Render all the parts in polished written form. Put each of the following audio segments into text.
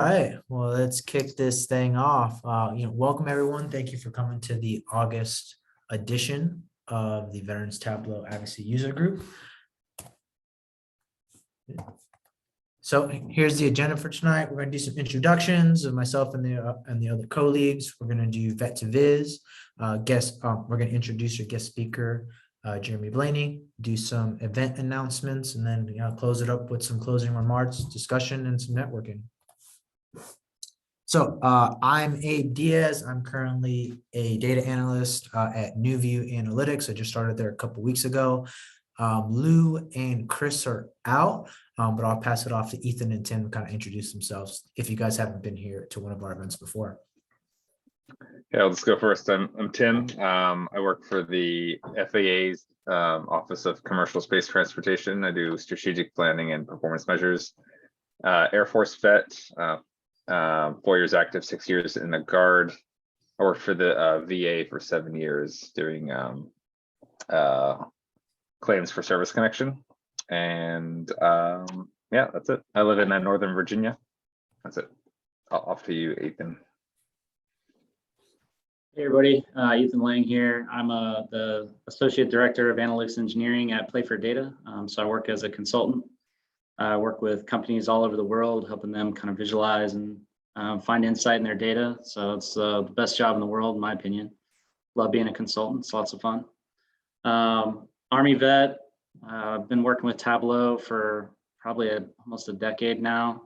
All right, well, let's kick this thing off. Welcome everyone. Thank you for coming to the August edition of the Veterans Tableau Advocacy User Group. So here's the agenda for tonight. We're going to do some introductions of myself and the other colleagues. We're going to do vet to viz. We're going to introduce your guest speaker, Jeremy Blaney, do some event announcements, and then close it up with some closing remarks, discussion, and some networking. So I'm Abe Diaz. I'm currently a data analyst at NewView Analytics. I just started there a couple weeks ago. Lou and Chris are out, but I'll pass it off to Ethan and Tim to kind of introduce themselves if you guys haven't been here to one of our events before. Yeah, let's go first. I'm Tim. I work for the FAA's Office of Commercial Space Transportation. I do strategic planning and performance measures. Air Force vet. 4 years active, 6 years in the Guard. I worked for the VA for 7 years doing claims for service connection. And yeah, that's it. I live in Northern Virginia. That's it. Off to you, Ethan. Hey everybody, Ethan Lang here. I'm the Associate Director of Analytics Engineering at Playfair Data. So I work as a consultant. I work with companies all over the world, helping them kind of visualize and find insight in their data. So it's the best job in the world, in my opinion. Love being a consultant. It's lots of fun. Army vet. I've been working with Tableau for probably almost a decade now.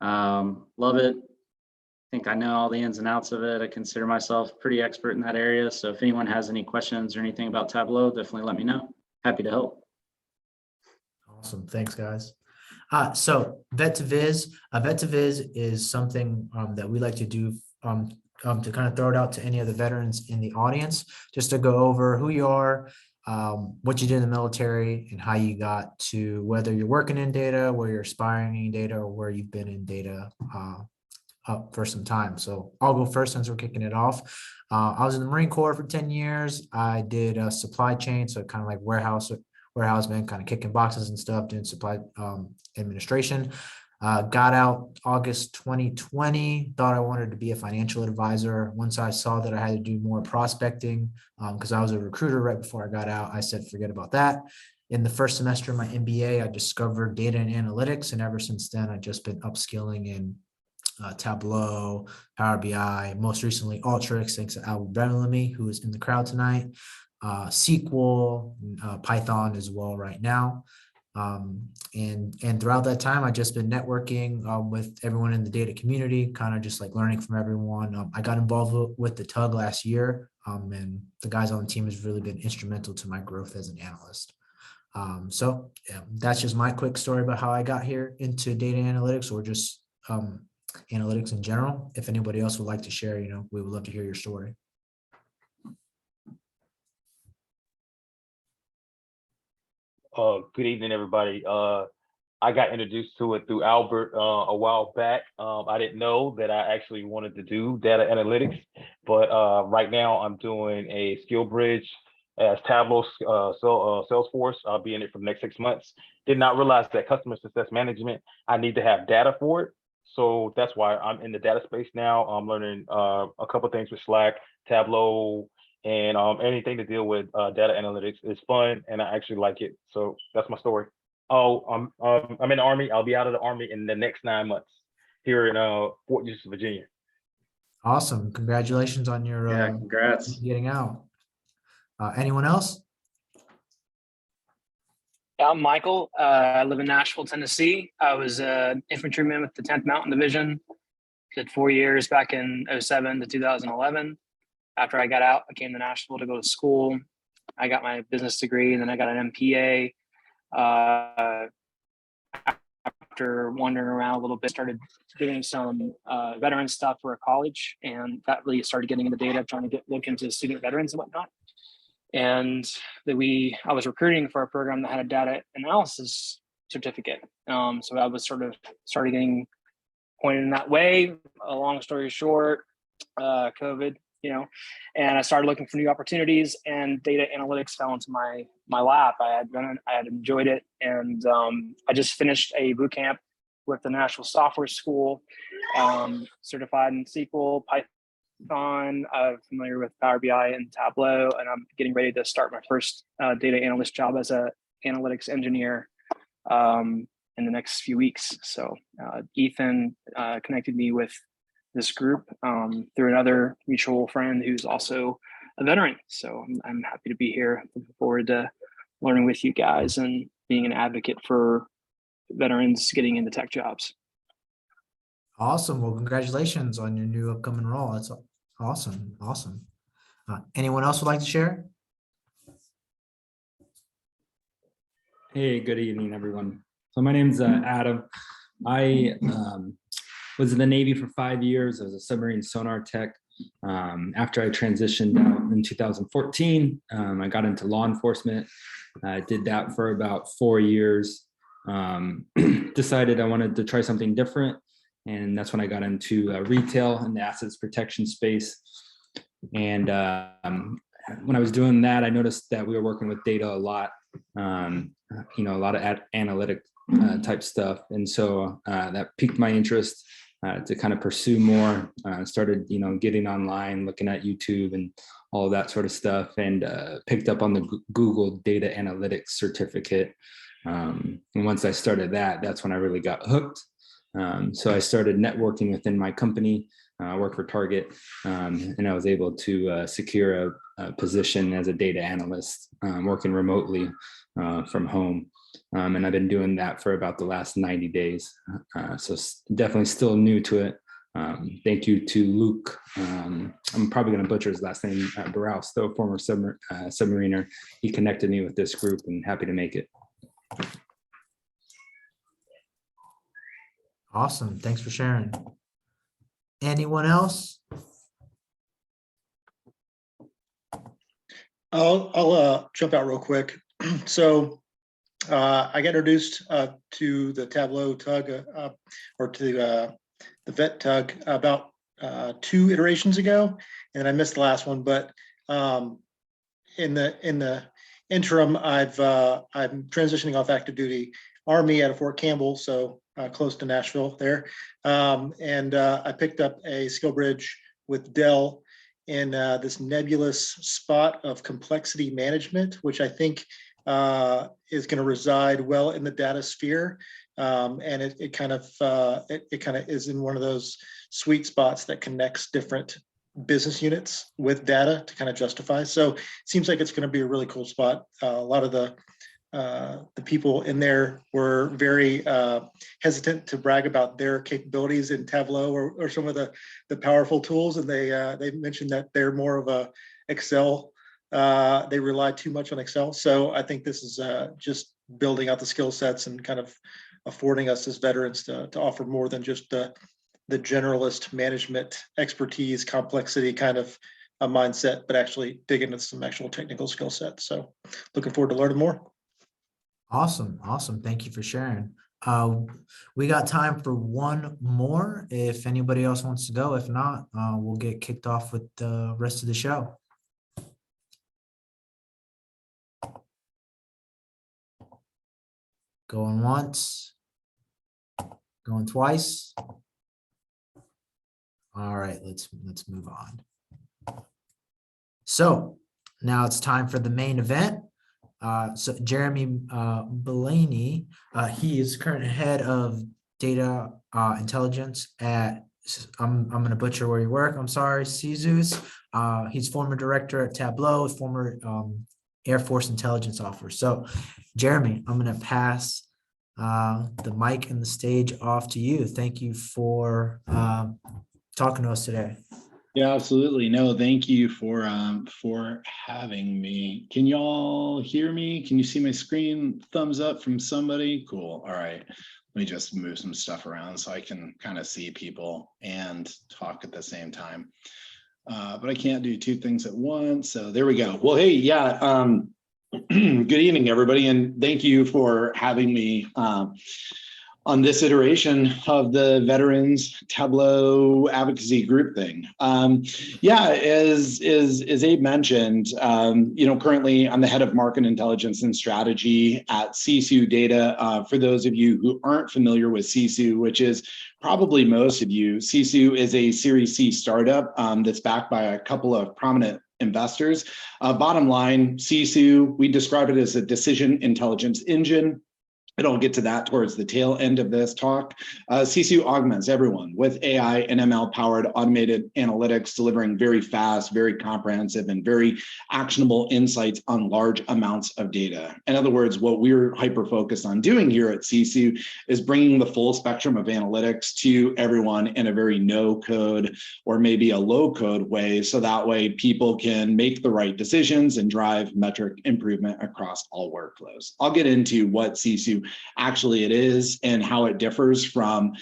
Love it. I think I know all the ins and outs of it. I consider myself pretty expert in that area. So if anyone has any questions or anything about Tableau, definitely let me know. Happy to help. Awesome. Thanks, guys. So vet to viz. Vet to viz is something that we like to do to kind of throw it out to any of the veterans in the audience, just to go over who you are, what you did in the military, and how you got to whether you're working in data, where you're aspiring in data, or where you've been in data up for some time. So I'll go first since we're kicking it off. I was in the Marine Corps for 10 years. I did supply chain, so kind of like warehouseman, kind of kicking boxes and stuff, doing supply administration. Got out August 2020, thought I wanted to be a financial advisor. Once I saw that I had to do more prospecting, because I was a recruiter right before I got out, I said, forget about that. In the first semester of my MBA, I discovered data and analytics. And ever since then, I've just been upskilling in Tableau, Power BI, most recently Alteryx, thanks to Albert Bellamy, who is in the crowd tonight, SQL, Python as well right now. And throughout that time, I've just been networking with everyone in the data community, kind of just like learning from everyone. I got involved with the TUG last year, and the guys on the team has really been instrumental to my growth as an analyst. So yeah, that's just my quick story about how I got here into data analytics, or just analytics in general. If anybody else would like to share, we would love to hear your story. Good evening, everybody. I got introduced to it through Albert a while back. I didn't know that I actually wanted to do data analytics, but right now I'm doing a skill bridge as Tableau Salesforce. I'll be in it for the next 6 months. Did not realize that customer success management, I need to have data for it. So that's why I'm in the data space now. I'm learning a couple of things with Slack, Tableau, and anything to deal with data analytics is fun, and I actually like it. So that's my story. Oh, I'm in the Army. I'll be out of the Army in the next 9 months here in Fort Eustis, Virginia. Awesome. Congratulations on your congrats getting out. Anyone else? I'm Michael. I live in Nashville, Tennessee. I was an infantryman with the 10th Mountain Division. Did 4 years back in 2007 to 2011. After I got out, I came to Nashville to go to school. I got my business degree, and then I got an MPA. After wandering around a little bit, started doing some veteran stuff for a college, and that really started getting into data, trying to look into student veterans and whatnot. And I was recruiting for a program that had a data analysis certificate. So I was started getting pointed in that way. A long story short, COVID, and I started looking for new opportunities, and data analytics fell into my lap. I had enjoyed it, and I just finished a boot camp with the National Software School, certified in SQL, Python, familiar with Power BI and Tableau, and I'm getting ready to start my first data analyst job as a analytics engineer in the next few weeks. So Ethan connected me with this group through another mutual friend who's also a veteran. So I'm happy to be here. Looking forward to learning with you guys and being an advocate for veterans getting into tech jobs. Awesome. Well, congratulations on your new upcoming role. That's awesome. Awesome. Anyone else would like to share? Hey, good evening, everyone. So my name's Adam. I was in the Navy for 5 years as a submarine sonar tech. After I transitioned out in 2014, I got into law enforcement. I did that for about 4 years. Decided I wanted to try something different. And that's when I got into retail and the assets protection space. And when I was doing that, I noticed that we were working with data a lot, a lot of analytic type stuff. And so that piqued my interest to kind of pursue more. Started, getting online, looking at YouTube and all of that sort of stuff, and picked up on the Google Data Analytics certificate. And once I started that, that's when I really got hooked. So I started networking within my company. I work for Target, and I was able to secure a position as a data analyst, working remotely from home. And I've been doing that for about the last 90 days. So definitely still new to it. Thank you to Luke. I'm probably going to butcher his last name, Barrows, though, former submariner. He connected me with this group, and happy to make it. Awesome. Thanks for sharing. Anyone else? I'll jump out real quick. So I got introduced to the Tableau tug or to the vet tug about 2 iterations ago, and I missed the last one. But in the interim, I'm transitioning off active duty Army out of Fort Campbell, so close to Nashville there, and I picked up a skill bridge with Dell in this nebulous spot of complexity management, which I think is going to reside well in the data sphere, and it kind of is in one of those sweet spots that connects different business units with data to kind of justify. So it seems like it's going to be a really cool spot. A lot of the people in there were very hesitant to brag about their capabilities in Tableau or some of the powerful tools, and they mentioned that they're more of a Excel. They rely too much on Excel. So I think this is just building out the skill sets and kind of affording us as veterans to offer more than just the generalist management expertise, complexity kind of a mindset, but actually dig into some actual technical skill sets. So looking forward to learning more. Awesome. Awesome. Thank you for sharing. We got time for one more if anybody else wants to go. If not, we'll get kicked off with the rest of the show. Going once, going twice. All right, let's move on. So now it's time for the main event. So Jeremy Blaney, he is current head of data intelligence at, I'm going to butcher where you work, I'm sorry, Sisu. He's former director at Tableau, former Air Force intelligence officer. So Jeremy, I'm going to pass the mic and the stage off to you. Thank you for talking to us today. Yeah, absolutely. No, thank you for having me. Can y'all hear me? Can you see my screen? Thumbs up from somebody? Cool. All right. Let me just move some stuff around so I can kind of see people and talk at the same time. But I can't do 2 things at once. So there we go. Well, hey, yeah. Good evening, everybody, and thank you for having me. on this iteration of the Veterans Tableau Advocacy Group thing. Yeah, as Abe mentioned, currently I'm the head of market intelligence and strategy at Sisu Data. For those of you who aren't familiar with Sisu, which is probably most of you, Sisu is a Series C startup that's backed by a couple of prominent investors. Bottom line, Sisu, we describe it as a decision intelligence engine. And I'll get to that towards the tail end of this talk. Sisu augments everyone with AI and ML-powered automated analytics, delivering very fast, very comprehensive, and very actionable insights on large amounts of data. In other words, what we're hyper-focused on doing here at Sisu is bringing the full spectrum of analytics to everyone in a very no-code or maybe a low-code way, so that way people can make the right decisions and drive metric improvement across all workflows. I'll get into what Sisu actually it is and how it differs from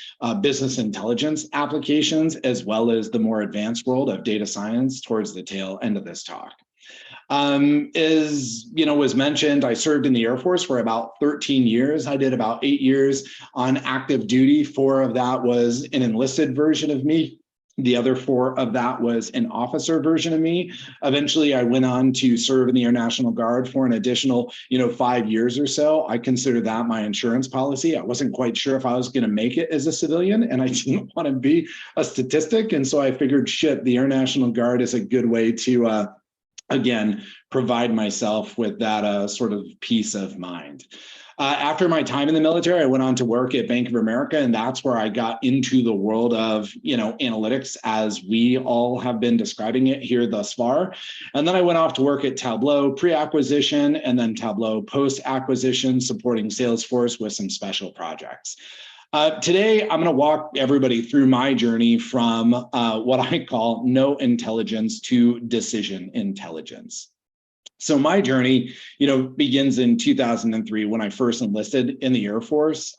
business intelligence applications, as well as the more advanced world of data science towards the tail end of this talk. As was mentioned, I served in the Air Force for about 13 years. I did about 8 years on active duty. 4 of that was an enlisted version of me. The other 4 of that was an officer version of me. Eventually, I went on to serve in the Air National Guard for an additional, 5 years or so. I consider that my insurance policy. I wasn't quite sure if I was going to make it as a civilian, and I didn't want to be a statistic. And so I figured, shit, the Air National Guard is a good way to, again, provide myself with that sort of peace of mind. After my time in the military, I went on to work at Bank of America, and that's where I got into the world of, analytics as we all have been describing it here thus far. And then I went off to work at Tableau pre-acquisition and then Tableau post-acquisition, supporting Salesforce with some special projects. Today, I'm going to walk everybody through my journey from what I call no intelligence to decision intelligence. So my journey, begins in 2003 when I first enlisted in the Air Force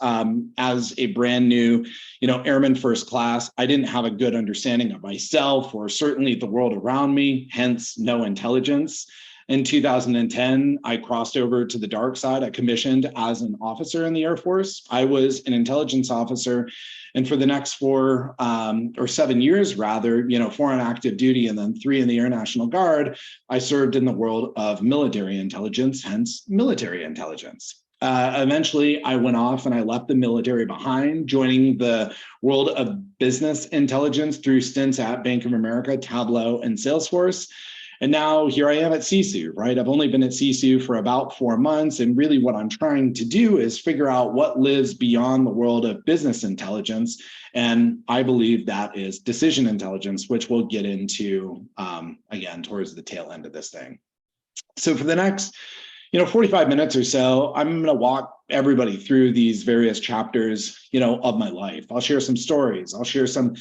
as a brand new, Airman First Class. I didn't have a good understanding of myself or certainly the world around me, hence no intelligence. In 2010, I crossed over to the dark side. I commissioned as an officer in the Air Force. I was an intelligence officer. And for the next 4 or 7 years, rather, 4 on active duty and then 3 in the Air National Guard, I served in the world of military intelligence, hence military intelligence. Eventually, I went off and I left the military behind, joining the world of business intelligence through stints at Bank of America, Tableau, and Salesforce. And now here I am at Sisu, right? I've only been at Sisu for about 4 months. And really what I'm trying to do is figure out what lives beyond the world of business intelligence. And I believe that is decision intelligence, which we'll get into, again, towards the tail end of this thing. So for the next 45 minutes or so, I'm going to walk everybody through these various chapters, of my life. I'll share some stories. I'll share some,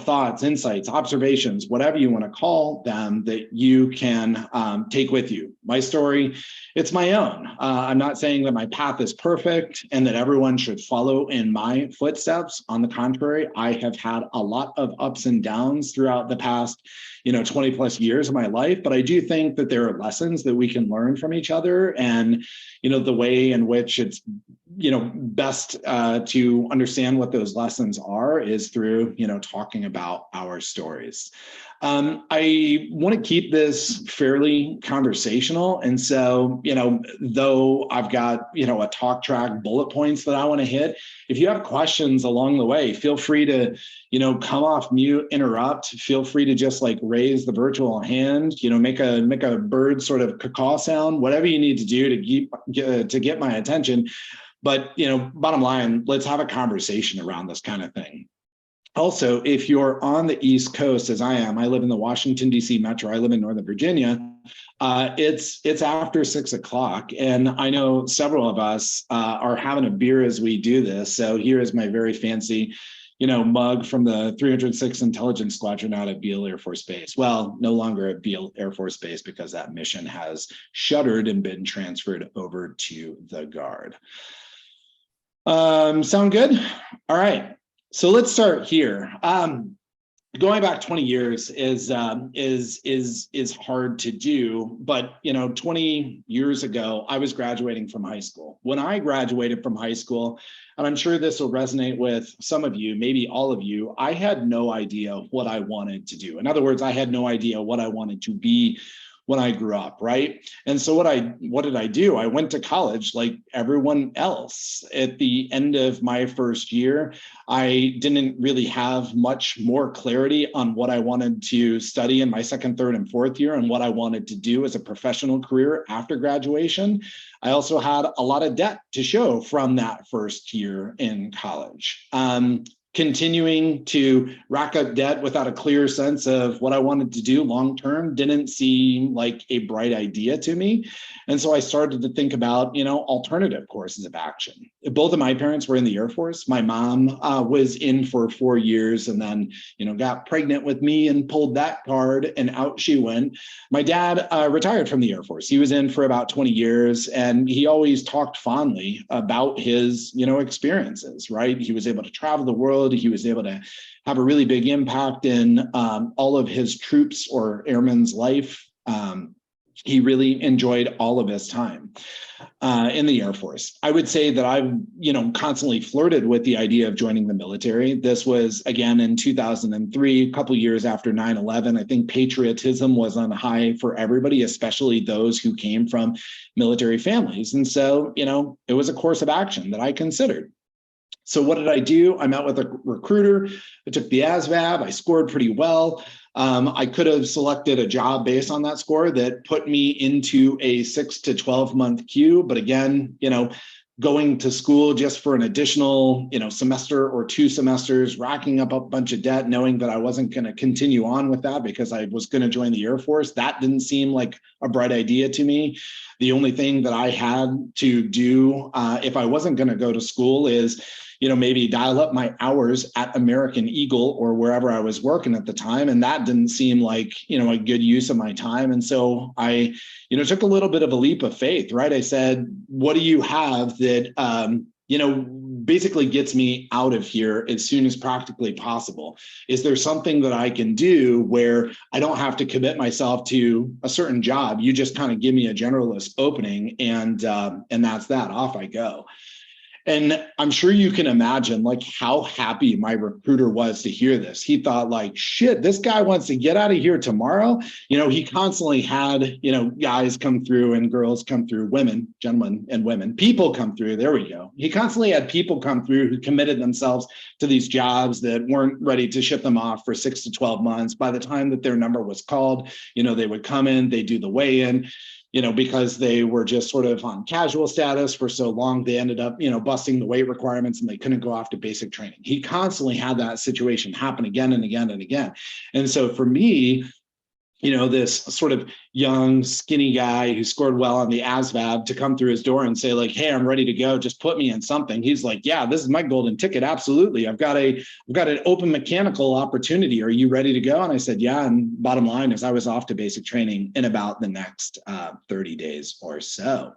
thoughts, insights, observations, whatever you want to call them that you can take with you. My story, it's my own. I'm not saying that my path is perfect and that everyone should follow in my footsteps. On the contrary, I have had a lot of ups and downs throughout the past 20 plus years of my life, but I do think that there are lessons that we can learn from each other, and the way in which it's best to understand what those lessons are is through talking about our stories. I want to keep this fairly conversational, and so though I've got a talk track, bullet points that I want to hit, if you have questions along the way, feel free to come off mute, interrupt. Feel free to just raise the virtual hand, make a bird sort of caw sound, whatever you need to do to get my attention. But bottom line, let's have a conversation around this kind of thing. Also, if you're on the East Coast, as I am, I live in the Washington, D.C. metro. I live in Northern Virginia. It's after 6 o'clock, and I know several of us are having a beer as we do this. So here is my very fancy, mug from the 306th Intelligence Squadron out at Beale Air Force Base. Well, no longer at Beale Air Force Base because that mission has shuttered and been transferred over to the Guard. Sound good? All right. So let's start here. going back 20 years is hard to do, but 20 years ago, I was graduating from high school. When I graduated from high school, and I'm sure this will resonate with some of you, maybe all of you, I had no idea what I wanted to do. In other words, I had no idea what I wanted to be when I grew up, right? And so what did I do? I went to college like everyone else. At the end of my first year, I didn't really have much more clarity on what I wanted to study in my second, third, and fourth year and what I wanted to do as a professional career after graduation. I also had a lot of debt to show from that first year in college. Continuing to rack up debt without a clear sense of what I wanted to do long-term didn't seem like a bright idea to me. And so I started to think about, alternative courses of action. Both of my parents were in the Air Force. My mom was in for 4 years and then, got pregnant with me and pulled that card and out she went. My dad retired from the Air Force. He was in for about 20 years and he always talked fondly about his, experiences, right? He was able to travel the world. He was able to have a really big impact in all of his troops or airmen's life. He really enjoyed all of his time in the Air Force. I would say that I've, constantly flirted with the idea of joining the military. This was, again, in 2003, a couple of years after 9/11. I think patriotism was on high for everybody, especially those who came from military families. And so, it was a course of action that I considered. So what did I do? I met with a recruiter. I took the ASVAB. I scored pretty well. I could have selected a job based on that score that put me into a 6 to 12 month queue. But again, going to school just for an additional, semester or 2 semesters, racking up a bunch of debt, knowing that I wasn't going to continue on with that because I was going to join the Air Force. That didn't seem like a bright idea to me. The only thing that I had to do if I wasn't going to go to school is, maybe dial up my hours at American Eagle or wherever I was working at the time. And that didn't seem like, a good use of my time. And so I, took a little bit of a leap of faith, right? I said, what do you have that, basically gets me out of here as soon as practically possible? Is there something that I can do where I don't have to commit myself to a certain job? You just kind of give me a generalist opening and that's that. Off I go. And I'm sure you can imagine like how happy my recruiter was to hear this. He thought like, shit, this guy wants to get out of here tomorrow. He constantly had, guys come through and girls come through, gentlemen and women, people come through. There we go. He constantly had people come through who committed themselves to these jobs that weren't ready to ship them off for 6 to 12 months. By the time that their number was called, they would come in, they do the weigh-in. Because they were just sort of on casual status for so long, they ended up, busting the weight requirements and they couldn't go off to basic training. He constantly had that situation happen again and again and again. And so for me, this sort of young, skinny guy who scored well on the ASVAB to come through his door and say like, hey, I'm ready to go. Just put me in something. He's like, yeah, this is my golden ticket. Absolutely. I've got an open mechanical opportunity. Are you ready to go? And I said, yeah. And bottom line is I was off to basic training in about the next 30 days or so.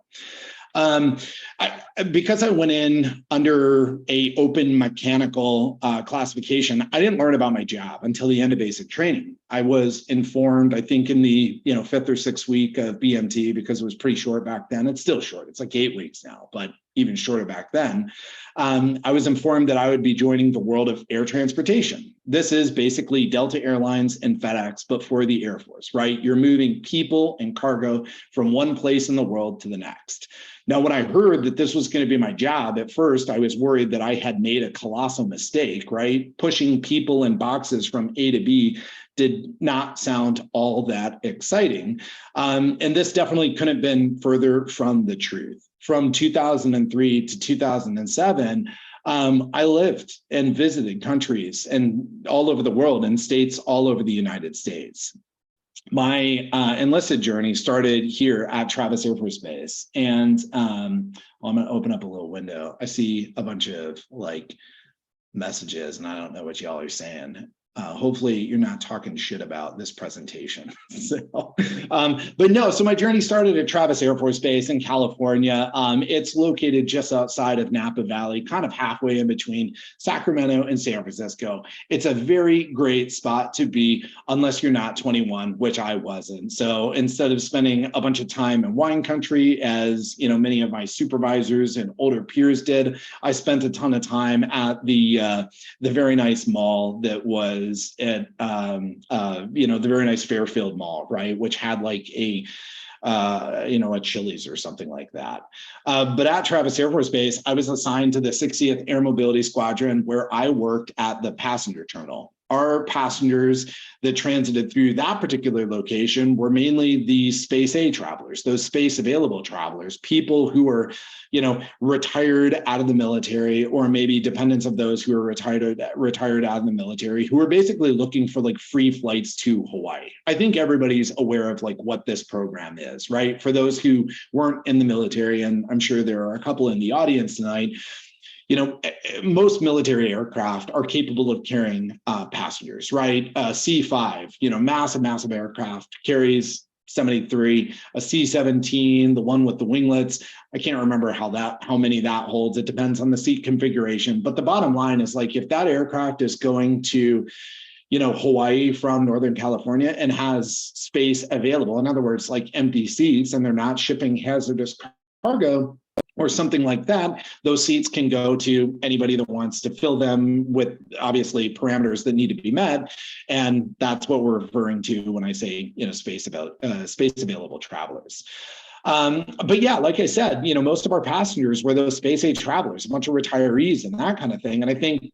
Because I went in under a open mechanical classification, I didn't learn about my job until the end of basic training. I was informed, I think in the 5th or 6th week of BMT, because it was pretty short back then. It's still short. It's like 8 weeks now, but even shorter back then. I was informed that I would be joining the world of air transportation. This is basically Delta Airlines and FedEx, but for the Air Force, right? You're moving people and cargo from one place in the world to the next. Now, when I heard that this was going to be my job, at first, I was worried that I had made a colossal mistake, right? Pushing people and boxes from A to B did not sound all that exciting. And this definitely couldn't have been further from the truth. From 2003 to 2007, I lived and visited countries and all over the world and states all over the United States. My enlisted journey started here at Travis Air Force Base. And I'm going to open up a little window. I see a bunch of like messages and I don't know what y'all are saying. Hopefully you're not talking shit about this presentation. But no, so my journey started at Travis Air Force Base in California. It's located just outside of Napa Valley, kind of halfway in between Sacramento and San Francisco. It's a very great spot to be unless you're not 21, which I wasn't. So instead of spending a bunch of time in wine country, as many of my supervisors and older peers did, I spent a ton of time at the very nice mall that was at the very nice Fairfield Mall, right, which had like a Chili's or something like that. But at Travis Air Force Base, I was assigned to the 60th Air Mobility Squadron, where I worked at the passenger terminal. Our passengers that transited through that particular location were mainly the Space A travelers, those space available travelers, people who were, retired out of the military, or maybe dependents of those who were retired out of the military, who were basically looking for like free flights to Hawaii. I think everybody's aware of like what this program is, right? For those who weren't in the military, and I'm sure there are a couple in the audience tonight, most military aircraft are capable of carrying passengers, right? C-5, massive aircraft, carries 73, a C-17, the one with the winglets. I can't remember how many that holds. It depends on the seat configuration. But the bottom line is, like, if that aircraft is going to Hawaii from Northern California and has space available, in other words, like empty seats, and they're not shipping hazardous cargo or something like that, those seats can go to anybody that wants to fill them with, obviously, parameters that need to be met. And that's what we're referring to when I say, space available travelers. But yeah, like I said, most of our passengers were those space age travelers, a bunch of retirees and that kind of thing. And I think,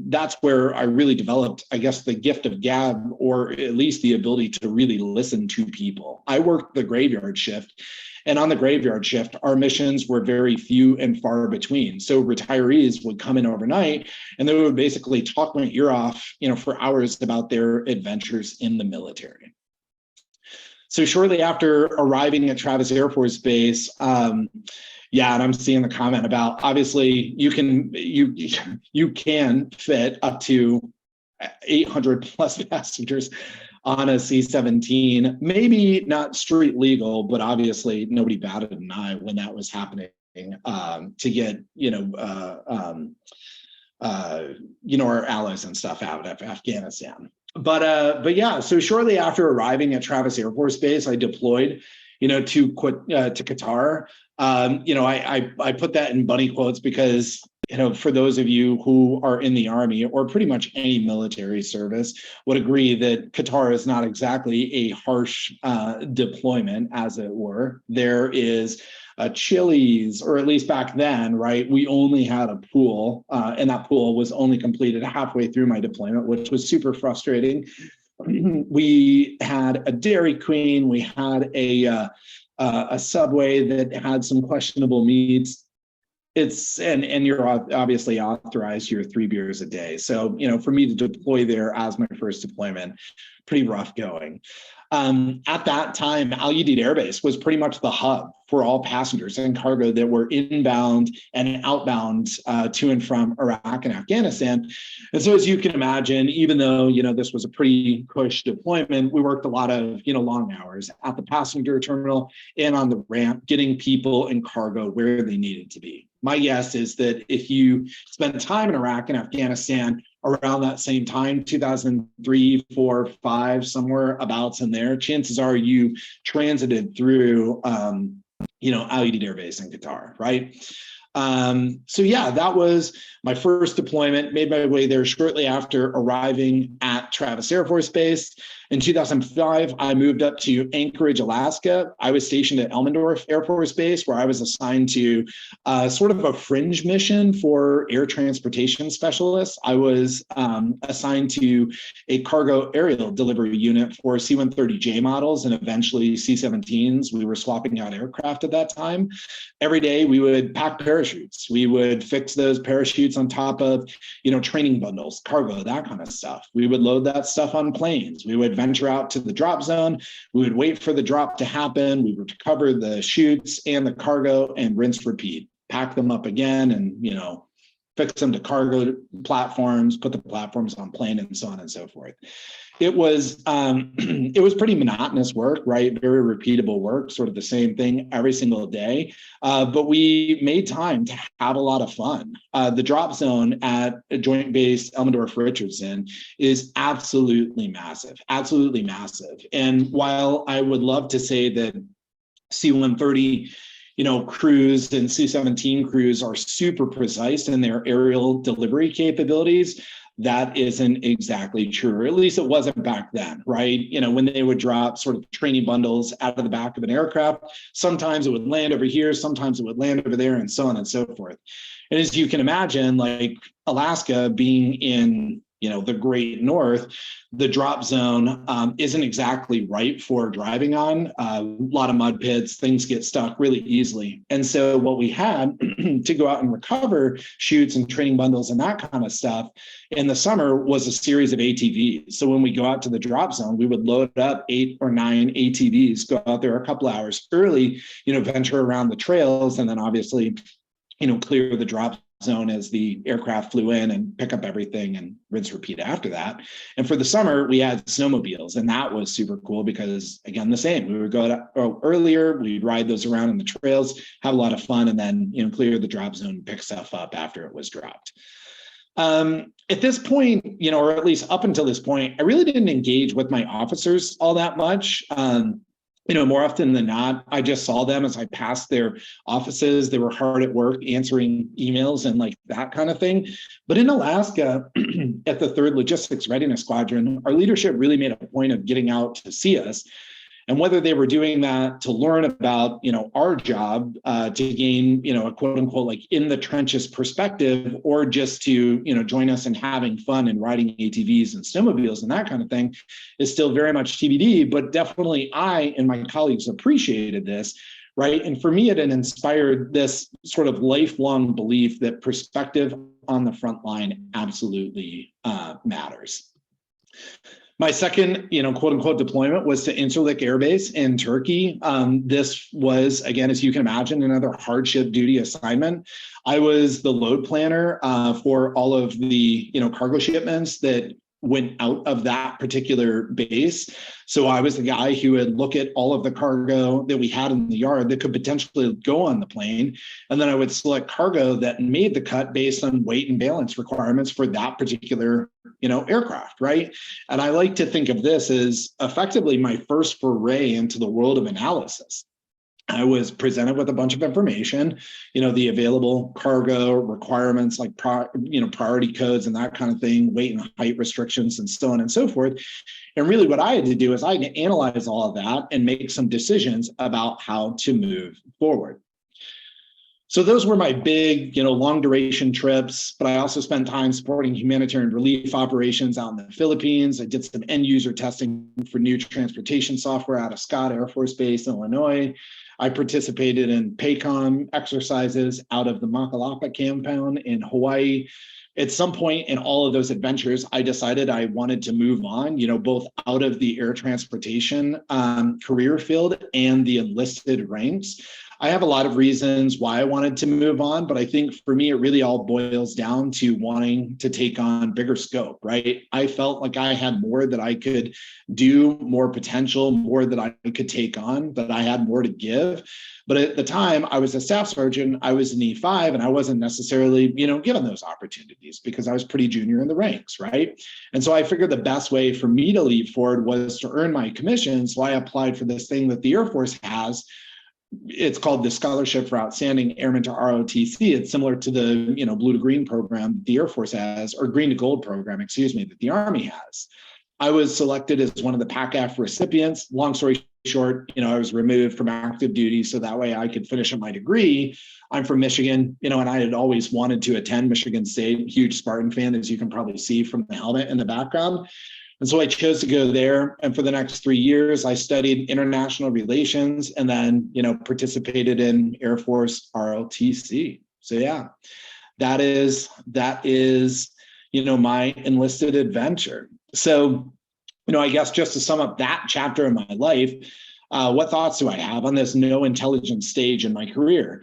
that's where I really developed, I guess, the gift of gab, or at least the ability to really listen to people. I worked the graveyard shift. And on the graveyard shift, our missions were very few and far between. So retirees would come in overnight and they would basically talk my ear off, for hours about their adventures in the military. So shortly after arriving at Travis Air Force Base, and I'm seeing the comment about, obviously you can fit up to 800 plus passengers on a C-17, maybe not street legal, but obviously nobody batted an eye when that was happening, to get, our allies and stuff out of Afghanistan. But yeah, so shortly after arriving at Travis Air Force Base, I deployed, to Qatar. I put that in bunny quotes because, for those of you who are in the Army or pretty much any military service would agree that Qatar is not exactly a harsh deployment, as it were. There is a Chili's, or at least back then, right? We only had a pool, and that pool was only completed halfway through my deployment, which was super frustrating. We had a Dairy Queen, we had a Subway that had some questionable meats. And you're obviously authorized your 3 beers a day. So, for me to deploy there as my first deployment, pretty rough going. At that time, Al Udeid Air Base was pretty much the hub for all passengers and cargo that were inbound and outbound to and from Iraq and Afghanistan. And so, as you can imagine, even though, this was a pretty cush deployment, we worked a lot of, long hours at the passenger terminal and on the ramp, getting people and cargo where they needed to be. My guess is that if you spend time in Iraq and Afghanistan around that same time, 2003, 4, 5, somewhere abouts in there, chances are you transited through, Al Udeid Air Base in Qatar, right? So yeah, that was my first deployment. Made my way there shortly after arriving at Travis Air Force Base. In 2005, I moved up to Anchorage, Alaska. I was stationed at Elmendorf Air Force Base, where I was assigned to sort of a fringe mission for air transportation specialists. I was assigned to a cargo aerial delivery unit for C-130J models and eventually C-17s. We were swapping out aircraft at that time. Every day we would pack parachutes. We would fix those parachutes on top of, training bundles, cargo, that kind of stuff. We would load that stuff on planes. We would venture out to the drop zone. We would wait for the drop to happen. We would recover the chutes and the cargo and rinse, repeat, pack them up again and, fix them to cargo platforms, put the platforms on plane, and so on and so forth. It was pretty monotonous work, right? Very repeatable work, sort of the same thing every single day. But we made time to have a lot of fun. The drop zone at Joint Base Elmendorf-Richardson is absolutely massive, absolutely massive. And while I would love to say that C-130 crews and C-17 crews are super precise in their aerial delivery capabilities, that isn't exactly true, or at least it wasn't back then, right? When they would drop sort of training bundles out of the back of an aircraft, sometimes it would land over here, sometimes it would land over there, and so on and so forth. And as you can imagine, like Alaska being in the Great North, the drop zone isn't exactly right for driving on. A lot of mud pits, things get stuck really easily. And so what we had to go out and recover chutes and training bundles and that kind of stuff in the summer was a series of ATVs. So when we go out to the drop zone, we would load up 8 or 9 ATVs, go out there a couple hours early, venture around the trails, and then obviously, clear the drop zone as the aircraft flew in and pick up everything and rinse repeat after that. And for the summer, we had snowmobiles, and that was super cool because, again, the same. We would go earlier, we'd ride those around in the trails, have a lot of fun, and then clear the drop zone, pick stuff up after it was dropped. At this point, or at least up until this point, I really didn't engage with my officers all that much. More often than not, I just saw them as I passed their offices. They were hard at work answering emails and like that kind of thing. But in Alaska, at the 3rd Logistics Readiness Squadron, our leadership really made a point of getting out to see us. And whether they were doing that to learn about, our job, to gain, a quote unquote, like in the trenches perspective, or just to, join us in having fun and riding ATVs and snowmobiles and that kind of thing, is still very much TBD. But definitely I and my colleagues appreciated this, right? And for me, it had inspired this sort of lifelong belief that perspective on the front line absolutely matters. My second, quote unquote, deployment was to Incirlik Air Base in Turkey. This was, again, as you can imagine, another hardship duty assignment. I was the load planner for all of the, cargo shipments that went out of that particular base. So I was the guy who would look at all of the cargo that we had in the yard that could potentially go on the plane. And then I would select cargo that made the cut based on weight and balance requirements for that particular, aircraft, right? And I like to think of this as effectively my first foray into the world of analysis. I was presented with a bunch of information, the available cargo requirements, like, priority codes and that kind of thing, weight and height restrictions and so on and so forth. And really what I had to do is I had to analyze all of that and make some decisions about how to move forward. So those were my big, long duration trips, but I also spent time supporting humanitarian relief operations out in the Philippines. I did some end user testing for new transportation software out of Scott Air Force Base, Illinois. I participated in PACOM exercises out of the Makalapa compound in Hawaii. At some point in all of those adventures, I decided I wanted to move on, both out of the air transportation career field and the enlisted ranks. I have a lot of reasons why I wanted to move on, but I think for me, it really all boils down to wanting to take on bigger scope, right? I felt like I had more that I could do, more potential, more that I could take on, that I had more to give. But at the time, I was a staff sergeant, I was an E5, and I wasn't necessarily, given those opportunities because I was pretty junior in the ranks, right? And so I figured the best way for me to leap forward was to earn my commission. So I applied for this thing that the Air Force has. It's called the Scholarship for Outstanding Airmen to ROTC. It's similar to the, Blue to Green program the Air Force has, or Green to Gold program, that the Army has. I was selected as one of the PACAF recipients. Long story short, I was removed from active duty so that way I could finish up my degree. I'm from Michigan, and I had always wanted to attend Michigan State. Huge Spartan fan, as you can probably see from the helmet in the background. And so I chose to go there. And for the next 3 years, I studied international relations and then, participated in Air Force ROTC. So yeah, that is, my enlisted adventure. So, I guess just to sum up that chapter in my life, what thoughts do I have on this no intelligence stage in my career?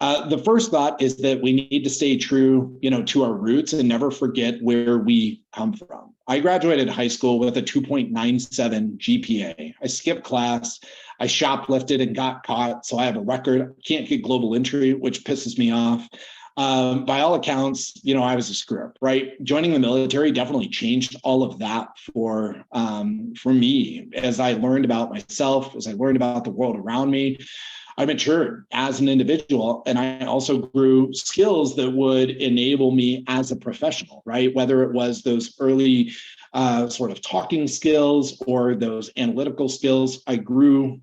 The first thought is that we need to stay true, to our roots and never forget where we come from. I graduated high school with a 2.97 GPA. I skipped class. I shoplifted and got caught, so I have a record. Can't get global entry, which pisses me off. By all accounts, I was a screw up, right? Joining the military definitely changed all of that for me. As I learned about myself, as I learned about the world around me, I matured as an individual, and I also grew skills that would enable me as a professional, right? Whether it was those early sort of talking skills or those analytical skills, I grew,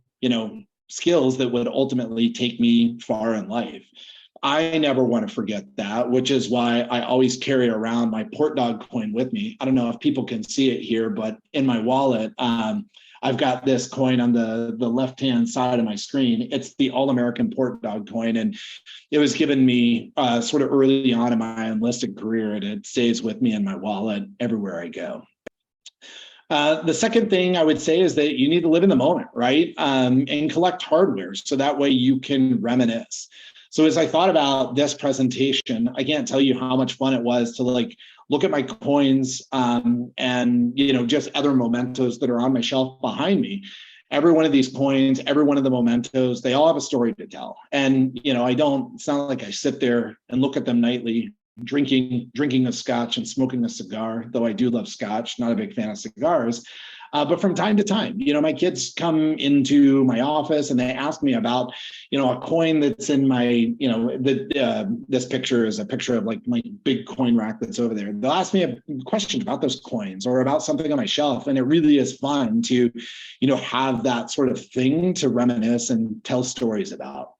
skills that would ultimately take me far in life. I never want to forget that, which is why I always carry around my Port Dog coin with me. I don't know if people can see it here, but in my wallet, I've got this coin on the left-hand side of my screen. It's the All-American Port Dog coin, and it was given me sort of early on in my enlisted career, and it stays with me in my wallet everywhere I go. The second thing I would say is that you need to live in the moment, right? And collect hardware, so that way you can reminisce. So as I thought about this presentation, I can't tell you how much fun it was to look at my coins and just other mementos that are on my shelf behind me. Every one of these coins, every one of the mementos, they all have a story to tell. And it's not like I sit there and look at them nightly, drinking a scotch and smoking a cigar, though I do love scotch, not a big fan of cigars. But from time to time, my kids come into my office and they ask me about, a coin that's in my, this picture is a picture of like my big coin rack that's over there. They'll ask me a question about those coins or about something on my shelf. And it really is fun to, have that sort of thing to reminisce and tell stories about.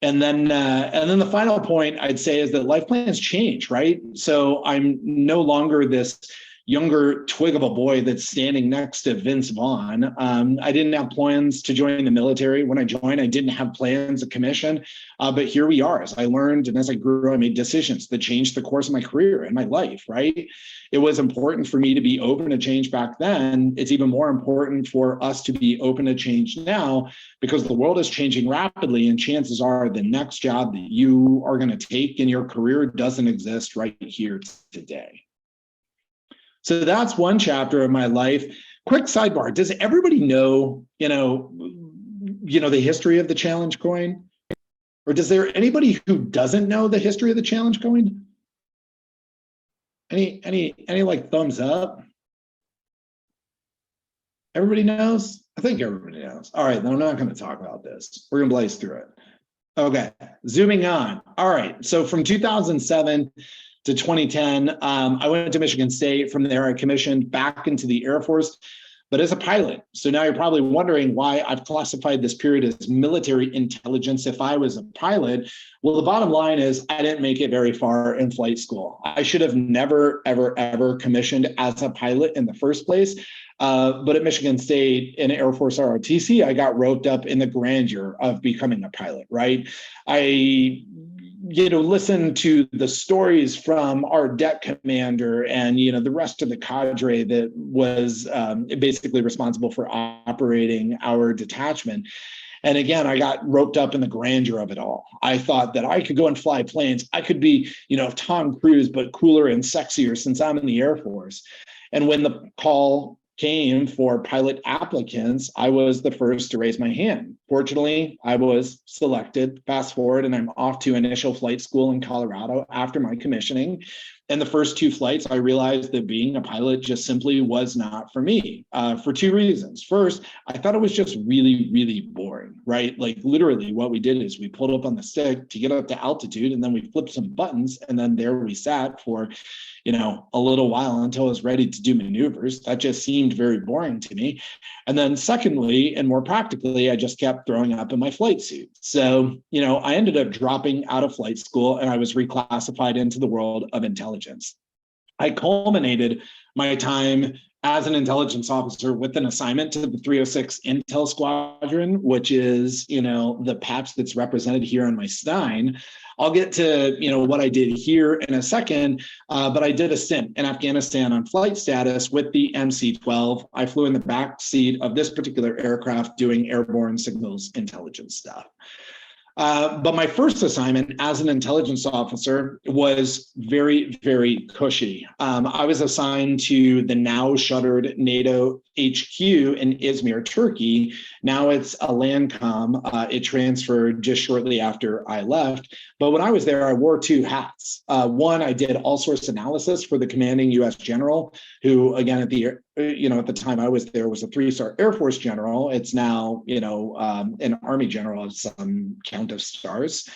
And then the final point I'd say is that life plans change, right? So I'm no longer this younger twig of a boy that's standing next to Vince Vaughn. I didn't have plans to join the military. When I joined, I didn't have plans of commission, but here we are. As I learned and as I grew, I made decisions that changed the course of my career and my life, right? It was important for me to be open to change back then. It's even more important for us to be open to change now because the world is changing rapidly, and chances are the next job that you are going to take in your career doesn't exist right here today. So that's one chapter of my life. Quick sidebar. Does everybody know, the history of the challenge coin? Or does there anybody who doesn't know the history of the challenge coin? Any like thumbs up? Everybody knows? I think everybody knows. All right, then I'm not going to talk about this. We're going to blaze through it. Okay, zooming on. All right, so from 2007 to 2010, I went to Michigan State. From there, I commissioned back into the Air Force, but as a pilot. So now you're probably wondering why I've classified this period as military intelligence if I was a pilot. Well, the bottom line is I didn't make it very far in flight school. I should have never, ever, ever commissioned as a pilot in the first place. But at Michigan State in Air Force ROTC, I got roped up in the grandeur of becoming a pilot, right? I listen to the stories from our deck commander and, the rest of the cadre that was basically responsible for operating our detachment. And again, I got roped up in the grandeur of it all. I thought that I could go and fly planes. I could be, Tom Cruise, but cooler and sexier since I'm in the Air Force. And when the call came for pilot applicants, I was the first to raise my hand. Fortunately, I was selected. Fast forward, and I'm off to initial flight school in Colorado after my commissioning. And the first two flights, I realized that being a pilot just simply was not for me for two reasons. First, I thought it was just really, really boring, right? Like literally what we did is we pulled up on the stick to get up to altitude, and then we flipped some buttons, and then there we sat for, a little while until I was ready to do maneuvers. That just seemed very boring to me. And then secondly, and more practically, I just kept throwing up in my flight suit. So, I ended up dropping out of flight school, and I was reclassified into the world of intelligence. I culminated my time as an intelligence officer with an assignment to the 306 Intel Squadron, which is, the patch that's represented here on my Stein. I'll get to, what I did here in a second, but I did a stint in Afghanistan on flight status with the MC-12. I flew in the back seat of this particular aircraft doing airborne signals intelligence stuff. But my first assignment as an intelligence officer was very, very cushy. I was assigned to the now shuttered NATO HQ in Izmir, Turkey. Now it's a Landcom. It transferred just shortly after I left. But when I was there, I wore two hats. One, I did all source analysis for the commanding U.S. general, who, again, at the time I was there, was a 3-star Air Force general. It's now, an Army general of some count of stars.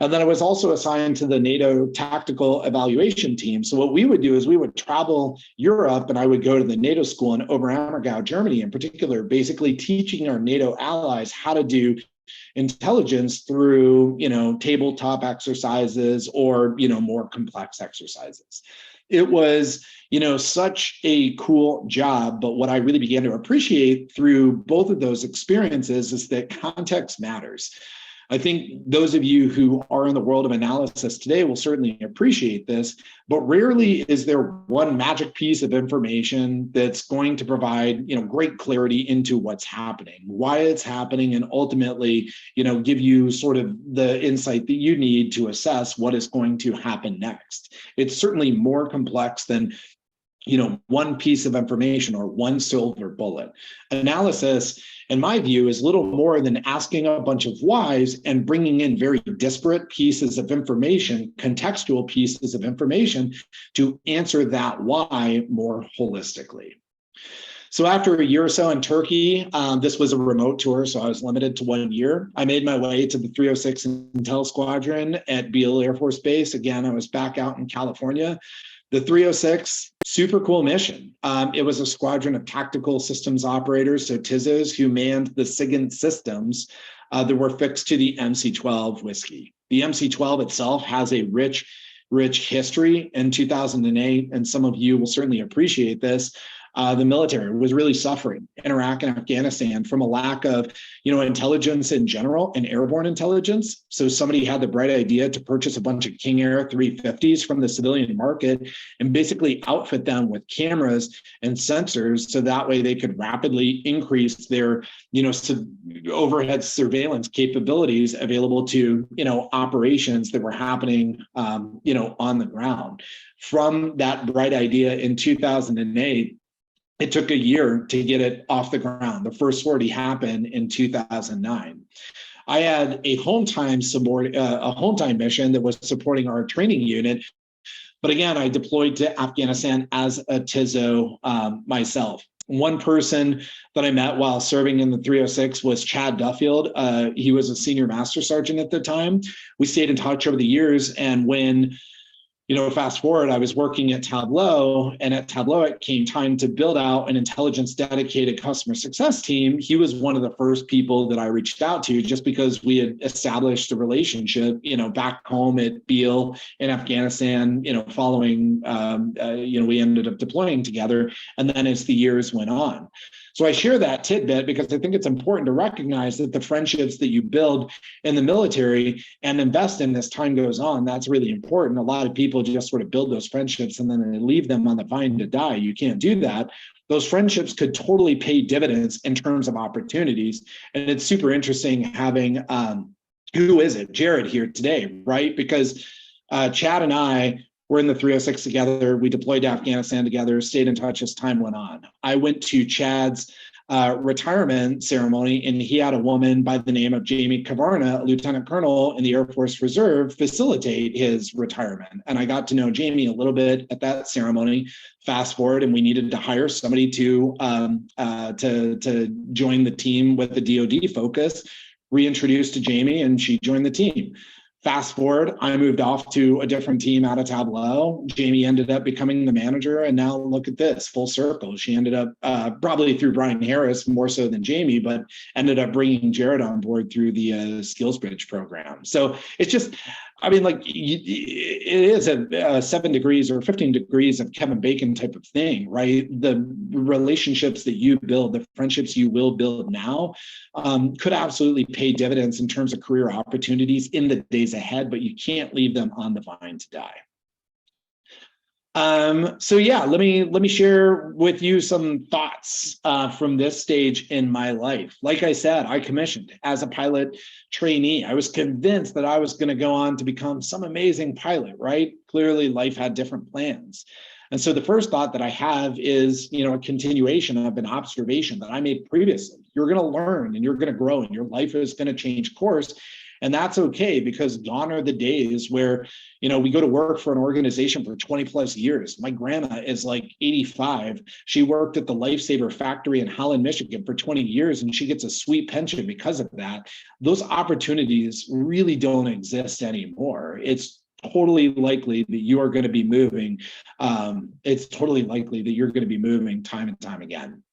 And then I was also assigned to the NATO tactical evaluation team. So what we would do is we would travel Europe, and I would go to the NATO school in Oberammergau, Germany in particular, basically teaching our NATO allies how to do intelligence through, tabletop exercises or, more complex exercises. It was, such a cool job. But what I really began to appreciate through both of those experiences is that context matters. I think those of you who are in the world of analysis today will certainly appreciate this, but rarely is there one magic piece of information that's going to provide, great clarity into what's happening, why it's happening, and ultimately, give you sort of the insight that you need to assess what is going to happen next. It's certainly more complex than one piece of information or one silver bullet. Analysis, in my view, is little more than asking a bunch of whys and bringing in very disparate pieces of information, contextual pieces of information, to answer that why more holistically. So after a year or so in Turkey, this was a remote tour, so I was limited to 1 year. I made my way to the 306 Intel Squadron at Beale Air Force Base. Again, I was back out in California. The 306, super cool mission. It was a squadron of tactical systems operators, so TISOs, who manned the SIGINT systems that were fixed to the MC-12 whiskey. The MC-12 itself has a rich history. In 2008, and some of you will certainly appreciate this, the military was really suffering in Iraq and Afghanistan from a lack of, intelligence in general and airborne intelligence. So somebody had the bright idea to purchase a bunch of King Air 350s from the civilian market and basically outfit them with cameras and sensors, so that way they could rapidly increase their, overhead surveillance capabilities available to, operations that were happening, on the ground. From that bright idea in 2008, it took a year to get it off the ground. The first sortie happened in 2009. I had a home time mission that was supporting our training unit. But again, I deployed to Afghanistan as a TISO myself. One person that I met while serving in the 306 was Chad Duffield. He was a senior master sergeant at the time. We stayed in touch over the years. And when fast forward, I was working at Tableau, and at Tableau, it came time to build out an intelligence dedicated customer success team. He was one of the first people that I reached out to, just because we had established a relationship, back home at Beale in Afghanistan, following, we ended up deploying together. And then as the years went on. So I share that tidbit because I think it's important to recognize that the friendships that you build in the military and invest in as time goes on, that's really important. A lot of people just sort of build those friendships and then they leave them on the vine to die. You can't do that. Those friendships could totally pay dividends in terms of opportunities. And it's super interesting having, who is it? Jared here today, right? Because Chad and I, we're in the 306 together. We deployed to Afghanistan together, stayed in touch as time went on. I went to Chad's retirement ceremony, and he had a woman by the name of Jamie Kavarna, a lieutenant colonel in the Air Force Reserve, facilitate his retirement. And I got to know Jamie a little bit at that ceremony. Fast forward, and we needed to hire somebody to join the team with the DoD focus. Reintroduced to Jamie, and she joined the team. Fast forward, I moved off to a different team out of Tableau. Jamie ended up becoming the manager, and now look at this, full circle. She ended up, probably through Brian Harris more so than Jamie, but ended up bringing Jared on board through the Skills Bridge program. So it's just, it is a 7 degrees or 15 degrees of Kevin Bacon type of thing, right? The relationships that you build, the friendships you will build now, could absolutely pay dividends in terms of career opportunities in the days ahead, but you can't leave them on the vine to die. So yeah, let me share with you some thoughts from this stage in my life. Like I said, I commissioned as a pilot trainee. I was convinced that I was going to go on to become some amazing pilot, right? Clearly, life had different plans. And so the first thought that I have is, a continuation of an observation that I made previously. You're going to learn and you're going to grow and your life is going to change course. And that's okay, because gone are the days where, we go to work for an organization for 20 plus years. My grandma is like 85. She worked at the Lifesaver factory in Holland, Michigan for 20 years, and she gets a sweet pension because of that. Those opportunities really don't exist anymore. It's totally likely that you are going to be moving. It's totally likely that you're going to be moving time and time again.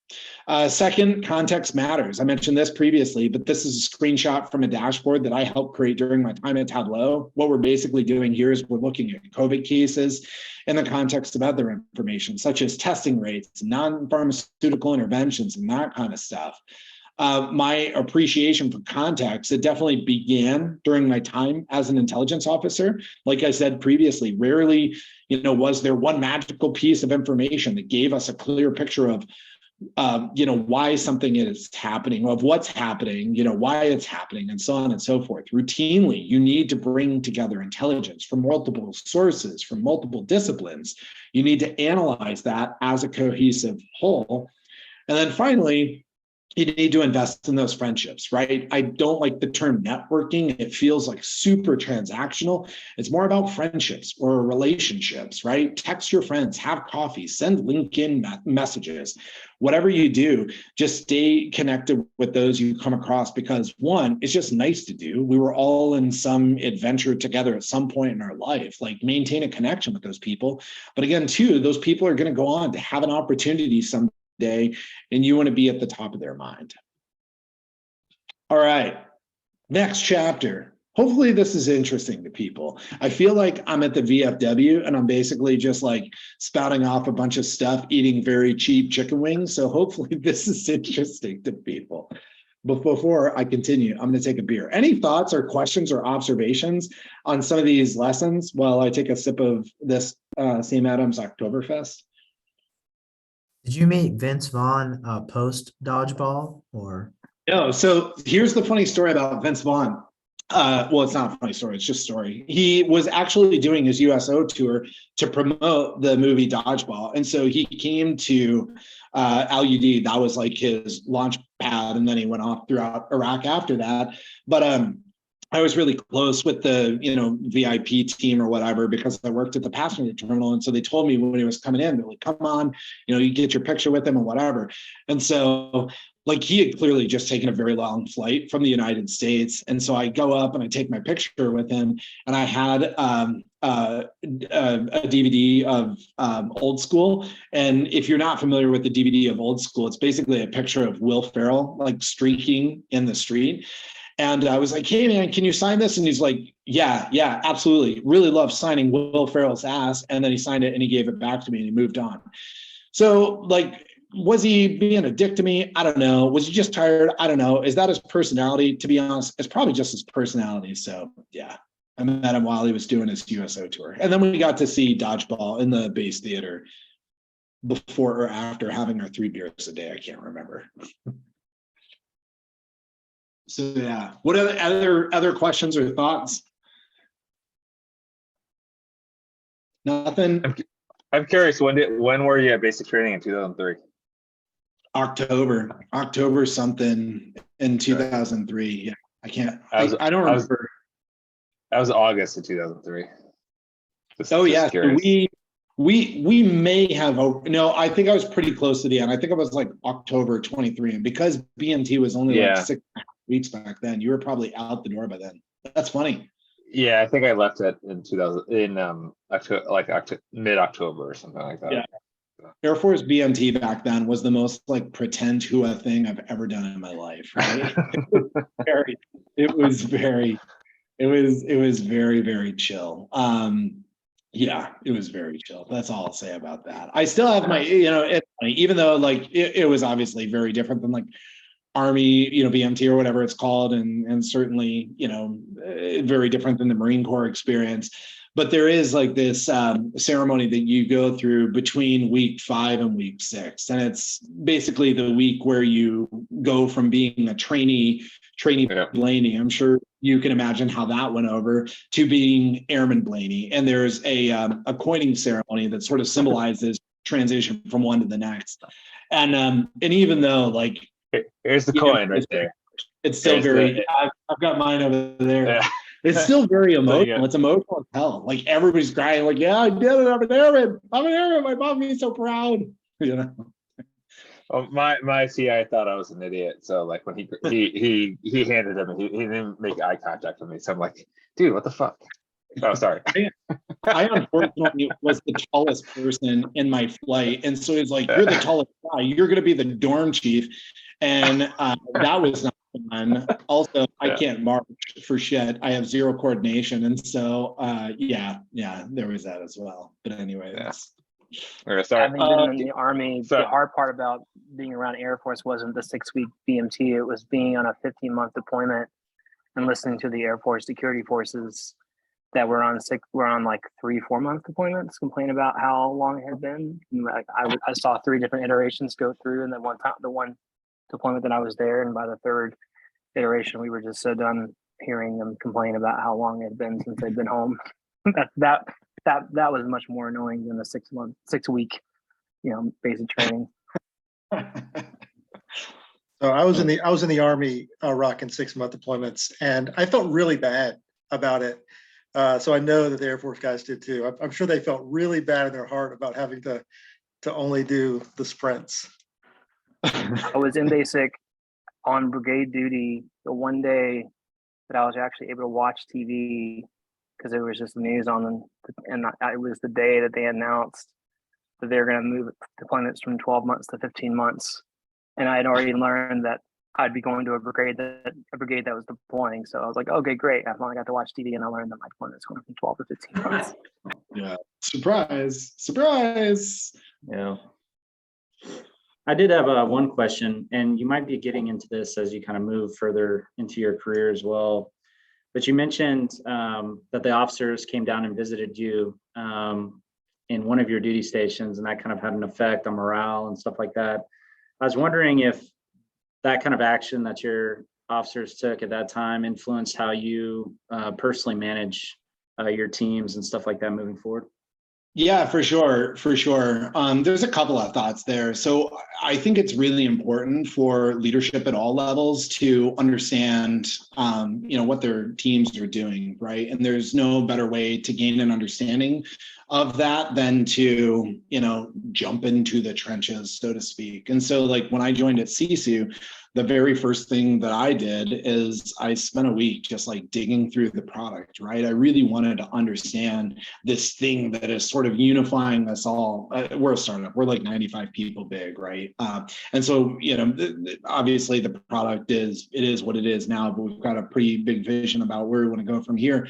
Second, context matters. I mentioned this previously, but this is a screenshot from a dashboard that I helped create during my time at Tableau. What we're basically doing here is we're looking at COVID cases in the context of other information, such as testing rates, non-pharmaceutical interventions, and that kind of stuff. My appreciation for context, it definitely began during my time as an intelligence officer. Like I said previously, rarely, was there one magical piece of information that gave us a clear picture of why something is happening, of what's happening, why it's happening, and so on and so forth. Routinely, you need to bring together intelligence from multiple sources, from multiple disciplines. You need to analyze that as a cohesive whole. And then finally, you need to invest in those friendships, right? I don't like the term networking. It feels like super transactional. It's more about friendships or relationships, right? Text your friends, have coffee, send LinkedIn messages. Whatever you do, just stay connected with those you come across, because one, it's just nice to do. We were all in some adventure together at some point in our life. Like, maintain a connection with those people. But again, two, those people are going to go on to have an opportunity someday, and you want to be at the top of their mind. All right, next chapter. Hopefully this is interesting to people. I feel like I'm at the VFW and I'm basically just like spouting off a bunch of stuff, eating very cheap chicken wings. So hopefully this is interesting to people. But before I continue, I'm going to take a beer. Any thoughts or questions or observations on some of these lessons while I take a sip of this Sam Adams Oktoberfest? Did you meet Vince Vaughn post dodgeball or? No. So here's the funny story about Vince Vaughn. Well, it's not a funny story. It's just a story. He was actually doing his USO tour to promote the movie Dodgeball. And so he came to LUD. That was like his launch pad. And then he went off throughout Iraq after that. But I was really close with the, VIP team or whatever, because I worked at the passenger terminal. And so they told me when he was coming in, they're like, come on, you get your picture with him and whatever. And so like, he had clearly just taken a very long flight from the United States. And so I go up and I take my picture with him, and I had a DVD of Old School. And if you're not familiar with the DVD of Old School, it's basically a picture of Will Ferrell, like streaking in the street. And I was like, hey man, can you sign this? And he's like, yeah, absolutely. Really love signing Will Ferrell's ass. And then he signed it and he gave it back to me and he moved on. So like, was he being a dick to me? I don't know. Was he just tired? I don't know. Is that his personality? To be honest, it's probably just his personality. So yeah, I met him while he was doing his USO tour. And then we got to see Dodgeball in the base theater before or after having our 3 beers a day. I can't remember. So yeah, what are other questions or thoughts? Nothing? I'm curious, when were you at basic training in 2003? October something in 2003. Yeah, I can't. I don't remember. That was August of 2003. Yeah, so we may have. No, I think I was pretty close to the end. I think it was like October 23, and because BMT was only like 6 weeks back then, you were probably out the door by then. That's funny. Yeah, I think I left it in mid-October or something like that. Yeah. Air Force BMT back then was the most like pretend Hua thing I've ever done in my life. Right? It was very, very chill. Yeah, it was very chill. That's all I'll say about that. I still have my, it's funny, even though like it was obviously very different than like Army, BMT or whatever it's called, and certainly, very different than the Marine Corps experience. but there is like this ceremony that you go through between week 5 and week 6. And it's basically the week where you go from being a trainee Blaney. I'm sure you can imagine how that went over, to being Airman Blaney. And there's a coining ceremony that sort of symbolizes transition from one to the next. And even though like, Here's the coin right there. it's still very, I've got mine over there. Yeah. It's still very emotional. yeah. It's emotional as hell. Like everybody's crying, like, yeah, I did it. I'm an airman. I'm an airman. My mom made me so proud. You know. Oh, my CI thought I was an idiot. So like when he handed him, he didn't make eye contact with me. So I'm like, dude, what the fuck? Oh, sorry. I unfortunately was the tallest person in my flight. And so he's like, you're the tallest guy. You're going to be the dorm chief. And that was not fun. Also, I can't march for shit. I have zero coordination. And so, yeah, there was that as well. But anyway, Sorry. Having been in the Army, the hard part about being around Air Force wasn't the 6-week BMT. It was being on a 15-month deployment and listening to the Air Force security forces that were on like 3-4 month deployments complain about how long it had been. And like I saw 3 different iterations go through, and then the one deployment that I was there, and by the 3rd iteration, we were just so done hearing them complain about how long it had been since they'd been home. that was much more annoying than the 6-week, basic training. So I was in the Army rocking 6-month deployments, and I felt really bad about it. So I know that the Air Force guys did too. I'm sure they felt really bad in their heart about having to only do the sprints. I was in basic on brigade duty the one day that I was actually able to watch TV because there was just news on them, and it was the day that they announced that they're going to move deployments from 12 months to 15 months, and I had already learned that I'd be going to a brigade that was deploying. So I was like, okay, great. I finally got to watch TV, and I learned that my deployment is going from 12 to 15 months. Yeah. Surprise. Yeah. I did have one question, and you might be getting into this as you kind of move further into your career as well. But you mentioned that the officers came down and visited you in one of your duty stations, and that kind of had an effect on morale and stuff like that. I was wondering if that kind of action that your officers took at that time influenced how you personally manage your teams and stuff like that moving forward. Yeah, for sure. There's a couple of thoughts there. So I think it's really important for leadership at all levels to understand, what their teams are doing, right? And there's no better way to gain an understanding of that than to, jump into the trenches, so to speak. And so like when I joined at Sisu, the very first thing that I did is I spent a week just like digging through the product, right? I really wanted to understand this thing that is sort of unifying us all. We're a startup, we're like 95 people big, right? And so, obviously the product is what it is now, but we've got a pretty big vision about where we want to go from here.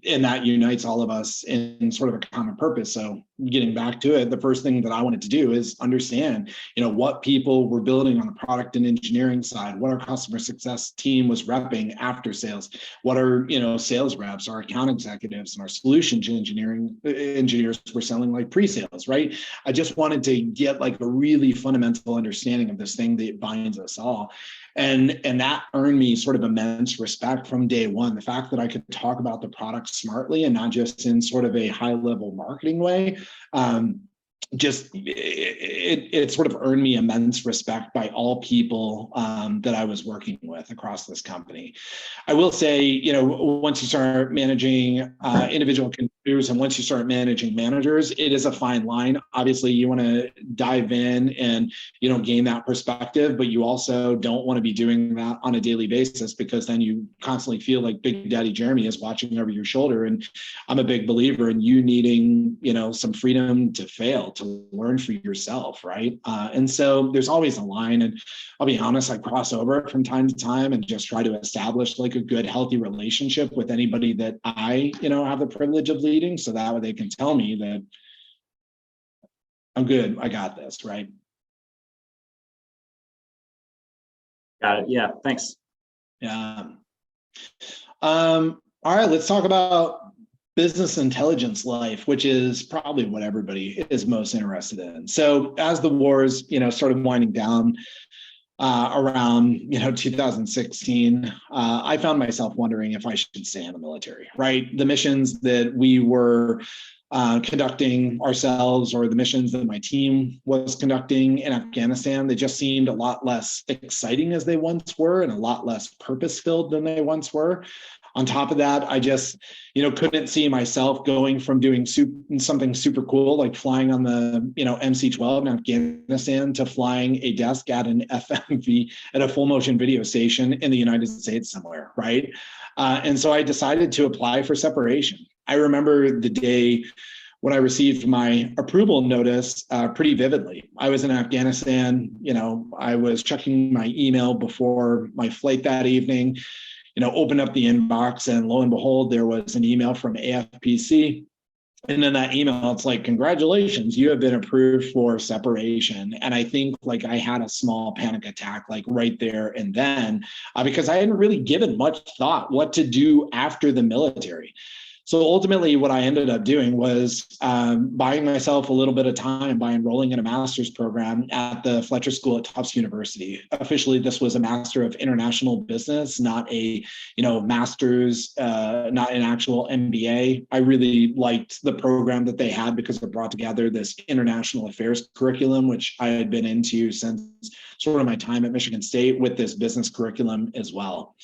And that unites all of us in sort of a common purpose. So getting back to it, the first thing that I wanted to do is understand, what people were building on the product and engineering side, what our customer success team was repping after sales, what our, sales reps, our account executives, and our solutions engineers were selling like pre-sales, right? I just wanted to get like a really fundamental understanding of this thing that binds us all. And that earned me sort of immense respect from day one. The fact that I could talk about the product smartly and not just in sort of a high level marketing way, it sort of earned me immense respect by all people that I was working with across this company. I will say, once you start managing individual contributors and once you start managing managers, it is a fine line. Obviously, you want to dive in and gain that perspective, but you also don't want to be doing that on a daily basis because then you constantly feel like Big Daddy Jeremy is watching over your shoulder. And I'm a big believer in you needing, some freedom to fail, to learn for yourself, right? And so there's always a line, and I'll be honest, I cross over it from time to time and just try to establish like a good, healthy relationship with anybody that I, have the privilege of leading, so that way they can tell me that I'm good, I got this, right? Got it. Yeah, thanks. Yeah. All right, let's talk about business intelligence life, which is probably what everybody is most interested in. So as the wars, started winding down around 2016, I found myself wondering if I should stay in the military. Right, the missions that we were conducting ourselves, or the missions that my team was conducting in Afghanistan, they just seemed a lot less exciting as they once were, and a lot less purpose-filled than they once were. On top of that, I just, couldn't see myself going from doing something super cool, like flying on the, MC-12 in Afghanistan, to flying a desk at an FMV, at a full motion video station in the United States somewhere, right? And so I decided to apply for separation. I remember the day when I received my approval notice pretty vividly. I was in Afghanistan, I was checking my email before my flight that evening, opened up the inbox, and lo and behold, there was an email from AFPC. And in that email, it's like, congratulations, you have been approved for separation. And I think I had a small panic attack, right there and then, because I hadn't really given much thought what to do after the military. So ultimately, what I ended up doing was buying myself a little bit of time by enrolling in a master's program at the Fletcher School at Tufts University. Officially, this was a Master of International Business, not a master's, not an actual MBA. I really liked the program that they had because it brought together this international affairs curriculum, which I had been into since sort of my time at Michigan State, with this business curriculum as well.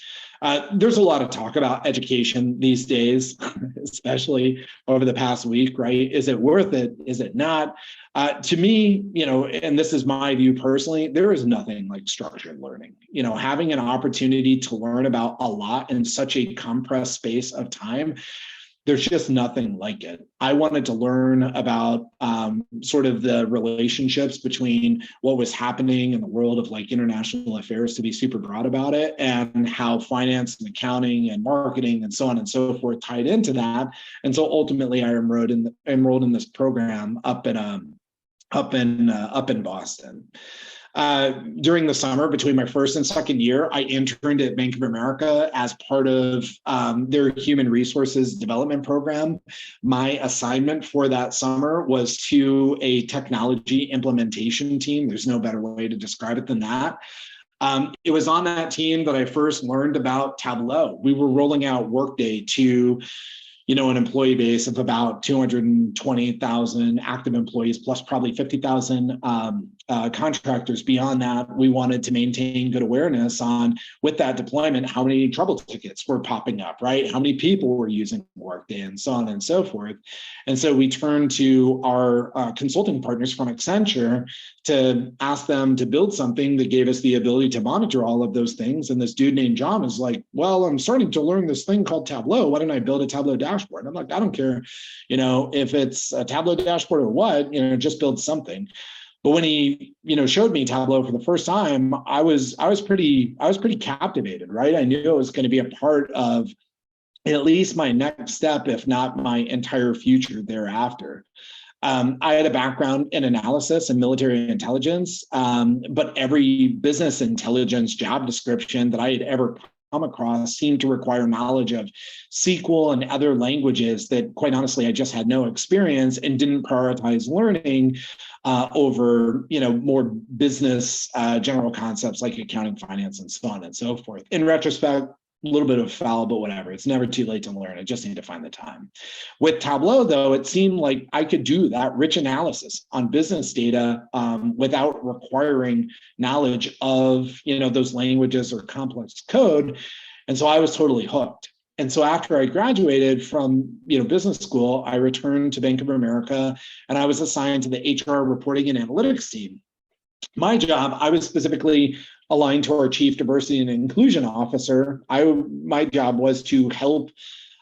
There's a lot of talk about education these days, especially over the past week, right? Is it worth it? Is it not? To me, and this is my view personally, there is nothing like structured learning. Having an opportunity to learn about a lot in such a compressed space of time, there's just nothing like it. I wanted to learn about sort of the relationships between what was happening in the world of international affairs, to be super broad about it, and how finance and accounting and marketing and so on and so forth tied into that. And so ultimately, I enrolled in this program up in Boston. During the summer, between my first and second year, I interned at Bank of America as part of their human resources development program. My assignment for that summer was to a technology implementation team. There's no better way to describe it than that. It was on that team that I first learned about Tableau. We were rolling out Workday to an employee base of about 220,000 active employees, plus probably 50,000 contractors. Beyond that, we wanted to maintain good awareness on, with that deployment, how many trouble tickets were popping up, right? How many people were using Workday, and so on and so forth. And so we turned to our consulting partners from Accenture to ask them to build something that gave us the ability to monitor all of those things. And this dude named John was like, well, I'm starting to learn this thing called Tableau. Why don't I build a Tableau dashboard? I'm like, I don't care, if it's a Tableau dashboard or what, just build something. But when he, showed me Tableau for the first time, I was pretty captivated, right? I knew it was going to be a part of at least my next step, if not my entire future thereafter. I had a background in analysis and military intelligence, but every business intelligence job description that I had ever come across seemed to require knowledge of SQL and other languages that, quite honestly, I just had no experience and didn't prioritize learning over, more business general concepts like accounting, finance, and so on and so forth. In retrospect, a little bit of foul, but whatever. It's never too late to learn. I just need to find the time. With Tableau, though, it seemed like I could do that rich analysis on business data without requiring knowledge of, those languages or complex code. And so I was totally hooked. And so after I graduated from, business school, I returned to Bank of America, and I was assigned to the HR reporting and analytics team. My job, I was specifically aligned to our chief diversity and inclusion officer. My job was to help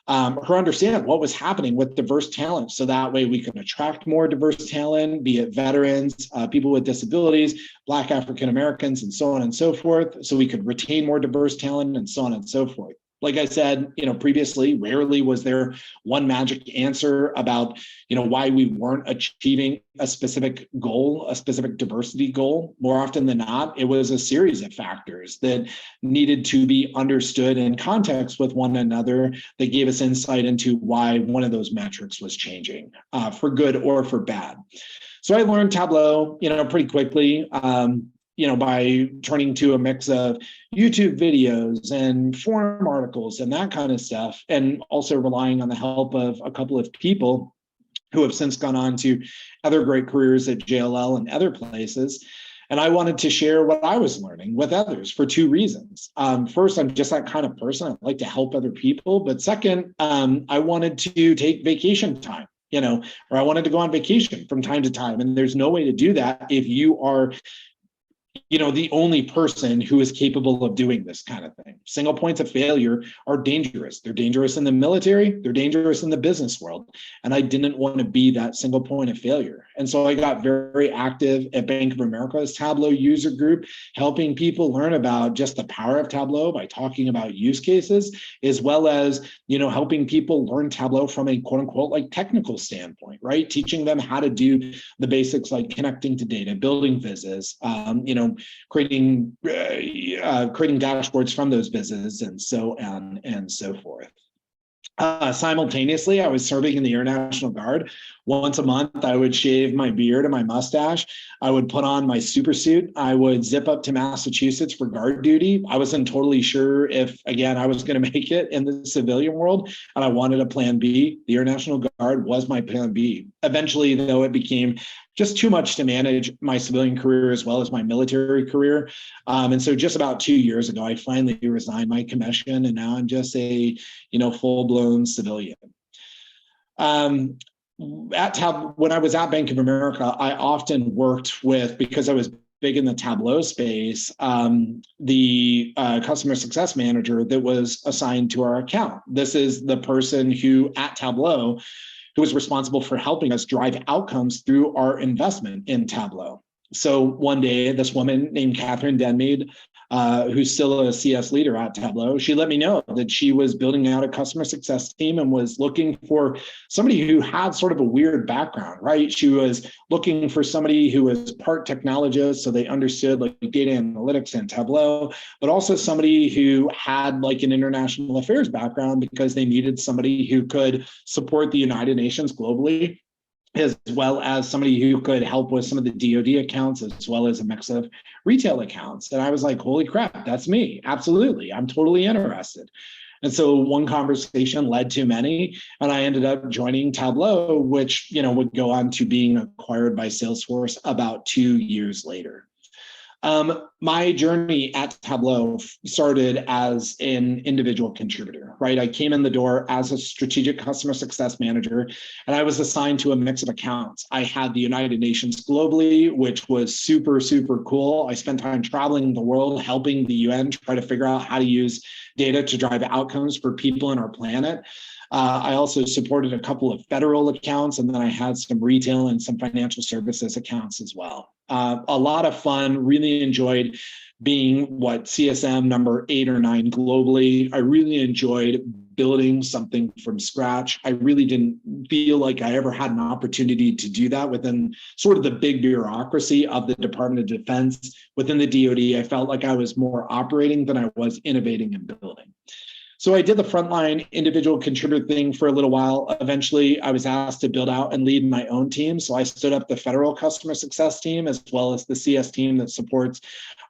her understand what was happening with diverse talent, so that way we could attract more diverse talent, be it veterans, people with disabilities, Black African Americans, and so on and so forth, so we could retain more diverse talent, and so on and so forth. Like I said, previously, rarely was there one magic answer about, why we weren't achieving a specific goal, a specific diversity goal. More often than not, it was a series of factors that needed to be understood in context with one another that gave us insight into why one of those metrics was changing, for good or for bad. So I learned Tableau, pretty quickly. By turning to a mix of YouTube videos and forum articles and that kind of stuff, and also relying on the help of a couple of people who have since gone on to other great careers at JLL and other places. And I wanted to share what I was learning with others for two reasons. First, I'm just that kind of person. I like to help other people. But second, I wanted to take vacation time. Or I wanted to go on vacation from time to time. And there's no way to do that if you are the only person who is capable of doing this kind of thing. Single points of failure are dangerous. They're dangerous in the military. They're dangerous in the business world. And I didn't want to be that single point of failure. And so I got very active at Bank of America's Tableau user group, helping people learn about just the power of Tableau by talking about use cases, as well as, helping people learn Tableau from a quote unquote like technical standpoint, right? Teaching them how to do the basics like connecting to data, building vizzes, creating dashboards from those businesses, and so on and so forth. Simultaneously, I was serving in the Air National Guard. Once a month, I would shave my beard and my mustache. I would put on my super suit. I would zip up to Massachusetts for guard duty. I wasn't totally sure if, again, I was going to make it in the civilian world, and I wanted a plan B. The Air National Guard was my plan B. Eventually, though, it became just too much to manage my civilian career as well as my military career. And so just about 2 years ago, I finally resigned my commission, and now I'm just a, full-blown civilian. When I was at Bank of America, I often worked with, because I was big in the Tableau space, the customer success manager that was assigned to our account. This is the person who at Tableau who was responsible for helping us drive outcomes through our investment in Tableau. So one day, this woman named Catherine Denmead, who's still a CS leader at Tableau, she let me know that she was building out a customer success team and was looking for somebody who had sort of a weird background, right? She was looking for somebody who was part technologist, so they understood like data analytics and Tableau, but also somebody who had like an international affairs background because they needed somebody who could support the United Nations globally, as well as somebody who could help with some of the DoD accounts, as well as a mix of retail accounts. And I was like, holy crap, that's me. Absolutely. I'm totally interested. And so one conversation led to many, and I ended up joining Tableau, which, would go on to being acquired by Salesforce about 2 years later. My journey at Tableau started as an individual contributor, right? I came in the door as a strategic customer success manager, and I was assigned to a mix of accounts. I had the United Nations globally, which was super, super cool. I spent time traveling the world, helping the UN try to figure out how to use data to drive outcomes for people on our planet. I also supported a couple of federal accounts, and then I had some retail and some financial services accounts as well. A lot of fun, really enjoyed being CSM number 8 or 9 globally. I really enjoyed building something from scratch. I really didn't feel like I ever had an opportunity to do that within sort of the big bureaucracy of the Department of Defense. Within the DoD, I felt like I was more operating than I was innovating and building. So I did the frontline individual contributor thing for a little while. Eventually, I was asked to build out and lead my own team. So I stood up the federal customer success team, as well as the CS team that supports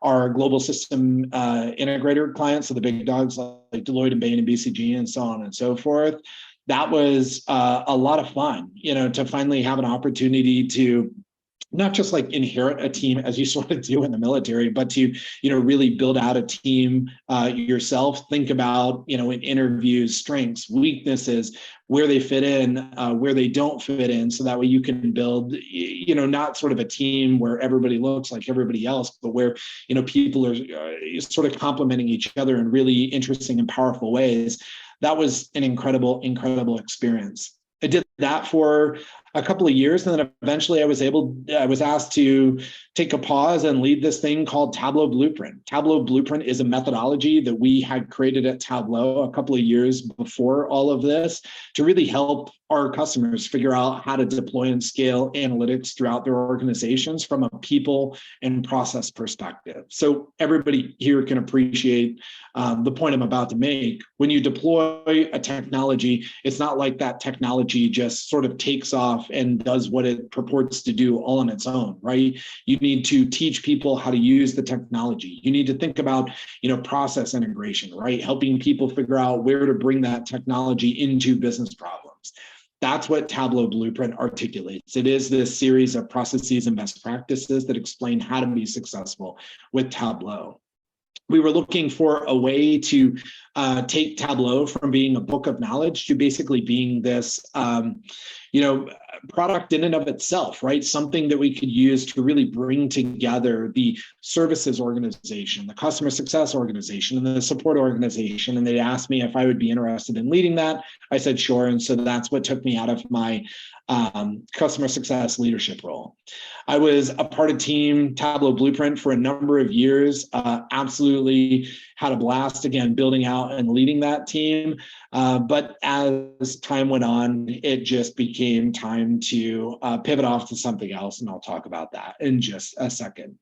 our global system integrator clients, so the big dogs like Deloitte and Bain and BCG and so on and so forth. That was a lot of fun, to finally have an opportunity to not just like inherit a team as you sort of do in the military, but to, really build out a team yourself, think about, in interviews, strengths, weaknesses, where they fit in, where they don't fit in. So that way you can build, not sort of a team where everybody looks like everybody else, but where, people are sort of complementing each other in really interesting and powerful ways. That was an incredible, incredible experience. I did that for a couple of years, and then eventually I was asked to take a pause and lead this thing called Tableau Blueprint. Tableau Blueprint is a methodology that we had created at Tableau a couple of years before all of this to really help our customers figure out how to deploy and scale analytics throughout their organizations from a people and process perspective. So everybody here can appreciate the point I'm about to make. When you deploy a technology, it's not like that technology just sort of takes off and does what it purports to do all on its own, right? You need to teach people how to use the technology. You need to think about, process integration, right? Helping people figure out where to bring that technology into business problems. That's what Tableau Blueprint articulates. It is this series of processes and best practices that explain how to be successful with Tableau. We were looking for a way to take Tableau from being a book of knowledge to basically being this, product in and of itself, right? Something that we could use to really bring together the services organization, the customer success organization, and the support organization. And they asked me if I would be interested in leading that. I said, sure. And so that's what took me out of my customer success leadership role. I was a part of Team Tableau Blueprint for a number of years, absolutely had a blast, again, building out and leading that team. But as time went on, it just became time to pivot off to something else. And I'll talk about that in just a second.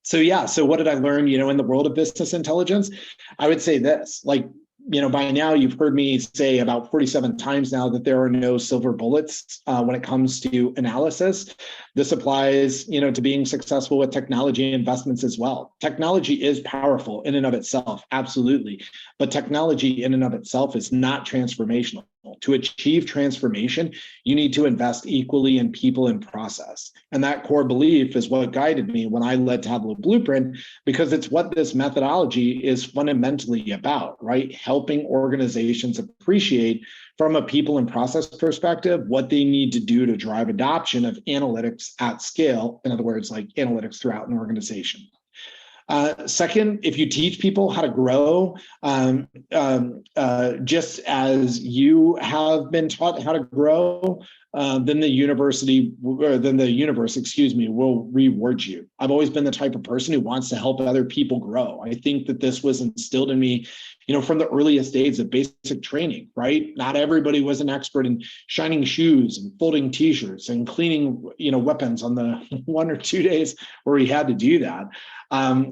So what did I learn, in the world of business intelligence? I would say this, by now you've heard me say about 47 times now that there are no silver bullets when it comes to analysis. This applies, to being successful with technology investments as well. Technology is powerful in and of itself, absolutely. But technology in and of itself is not transformational. To achieve transformation, you need to invest equally in people and process. And that core belief is what guided me when I led Tableau Blueprint, because it's what this methodology is fundamentally about, right? Helping organizations appreciate from a people and process perspective what they need to do to drive adoption of analytics at scale. In other words, like analytics throughout an organization. Second, if you teach people how to grow, just as you have been taught how to grow, then the universe, will reward you. I've always been the type of person who wants to help other people grow. I think that this was instilled in me, from the earliest days of basic training, right? Not everybody was an expert in shining shoes and folding t-shirts and cleaning, weapons on the 1 or 2 days where we had to do that.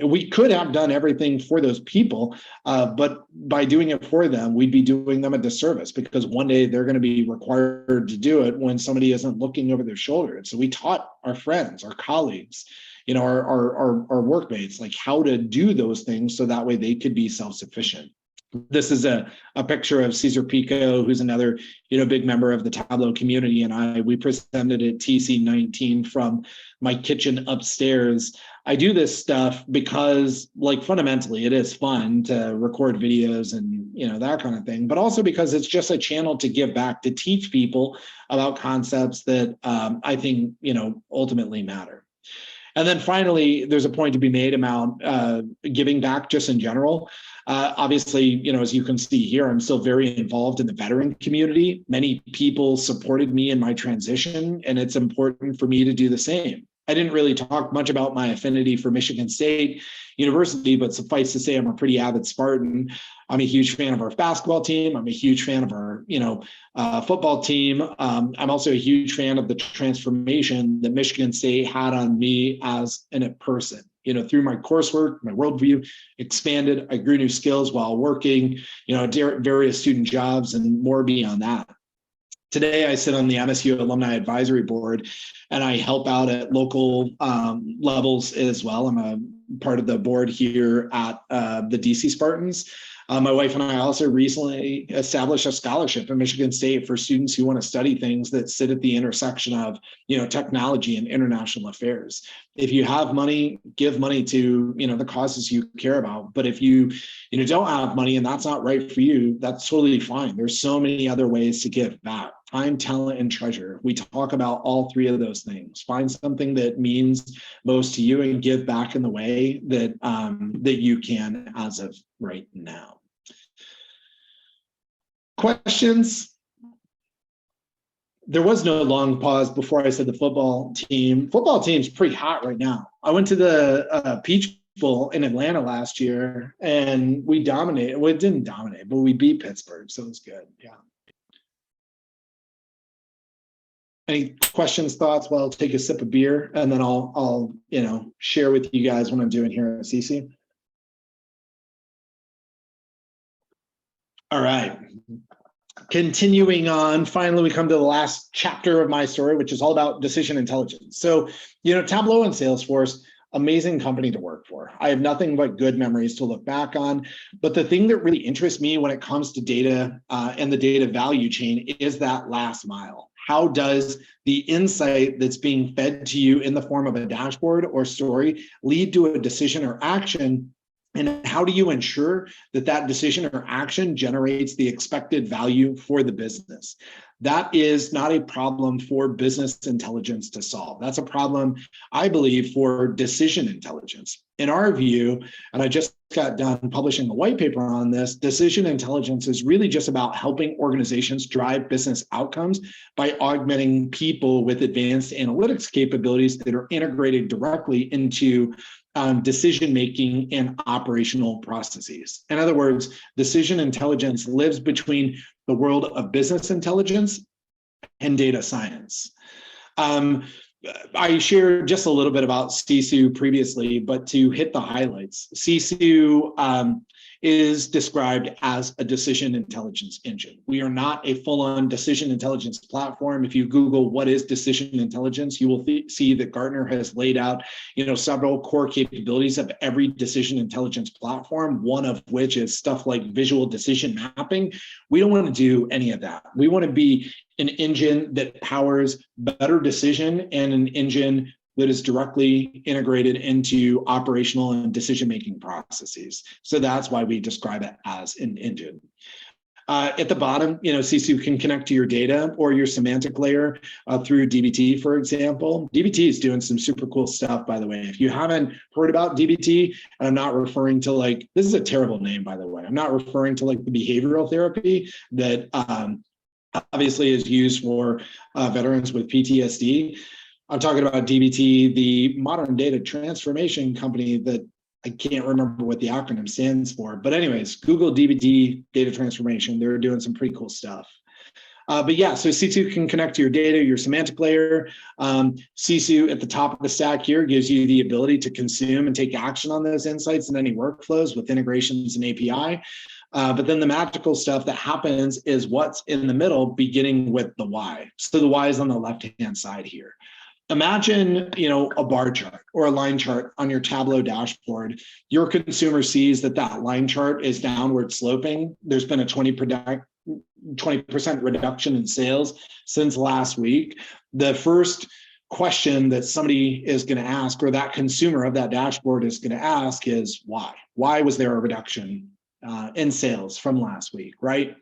We could have done everything for those people, but by doing it for them, we'd be doing them a disservice, because one day they're going to be required to do it when somebody isn't looking over their shoulder. And so we taught our friends, our colleagues, our workmates, like how to do those things so that way they could be self-sufficient. This is a picture of Cesar Pico, who's another, big member of the Tableau community. And we presented at TC19 from my kitchen upstairs. I do this stuff because, fundamentally, it is fun to record videos and, that kind of thing, but also because it's just a channel to give back, to teach people about concepts that I think, ultimately matter. And then finally, there's a point to be made about giving back just in general. Obviously, as you can see here, I'm still very involved in the veteran community. Many people supported me in my transition, and it's important for me to do the same. I didn't really talk much about my affinity for Michigan State University, but suffice to say, I'm a pretty avid Spartan. I'm a huge fan of our basketball team. I'm a huge fan of our, football team. I'm also a huge fan of the transformation that Michigan State had on me as a person. Through my coursework, my worldview expanded. I grew new skills while working, various student jobs and more beyond that. Today, I sit on the MSU Alumni Advisory Board, and I help out at local levels as well. I'm a part of the board here at the DC Spartans. My wife and I also recently established a scholarship at Michigan State for students who want to study things that sit at the intersection of, technology and international affairs. If you have money, give money to, the causes you care about. But if you, don't have money and that's not right for you, that's totally fine. There's so many other ways to give back. Time, talent, and treasure. We talk about all three of those things. Find something that means most to you and give back in the way that that you can as of right now. Questions? there was no long pause before I said the football team. Football team's pretty hot right now. I went to the Peach Bowl in Atlanta last year, and we dominated. Well, it didn't dominate, but we beat Pittsburgh, so it was good. Yeah. Any questions, thoughts? Well, I'll take a sip of beer, and then I'll share with you guys what I'm doing here at Sisu. All right. Continuing on, finally, we come to the last chapter of my story, which is all about decision intelligence. So, Tableau and Salesforce, amazing company to work for. I have nothing but good memories to look back on. But the thing that really interests me when it comes to data and the data value chain is that last mile. How does the insight that's being fed to you in the form of a dashboard or story lead to a decision or action? And how do you ensure that that decision or action generates the expected value for the business? That is not a problem for business intelligence to solve. That's a problem, I believe, for decision intelligence. In our view, and I just got done publishing a white paper on this, decision intelligence is really just about helping organizations drive business outcomes by augmenting people with advanced analytics capabilities that are integrated directly into decision-making and operational processes. In other words, decision intelligence lives between the world of business intelligence and data science. I shared just a little bit about Sisu previously, but to hit the highlights, Sisu is described as a decision intelligence engine. We are not a full-on decision intelligence platform. If you Google what is decision intelligence, you will see that Gartner has laid out, several core capabilities of every decision intelligence platform, one of which is stuff like visual decision mapping. We don't want to do any of that. We want to be an engine that powers better decision and an engine that is directly integrated into operational and decision-making processes. So that's why we describe it as an engine. At the bottom, Sisu can connect to your data or your semantic layer through dbt, for example. dbt is doing some super cool stuff, by the way. If you haven't heard about dbt, and I'm not referring to this is a terrible name, by the way. I'm not referring to the behavioral therapy that obviously is used for veterans with PTSD. I'm talking about dbt, the modern data transformation company that I can't remember what the acronym stands for. But anyways, Google dbt data transformation. They're doing some pretty cool stuff. But yeah, so Sisu can connect to your data, your semantic layer. Sisu at the top of the stack here gives you the ability to consume and take action on those insights and any workflows with integrations and API. But then the magical stuff that happens is what's in the middle, beginning with the why. So the why is on the left-hand side here. Imagine, a bar chart or a line chart on your Tableau dashboard. Your consumer sees that line chart is downward sloping. There's been a 20% reduction in sales since last week. The first question that somebody is going to ask, or that consumer of that dashboard is going to ask, is why? Why was there a reduction in sales from last week, right?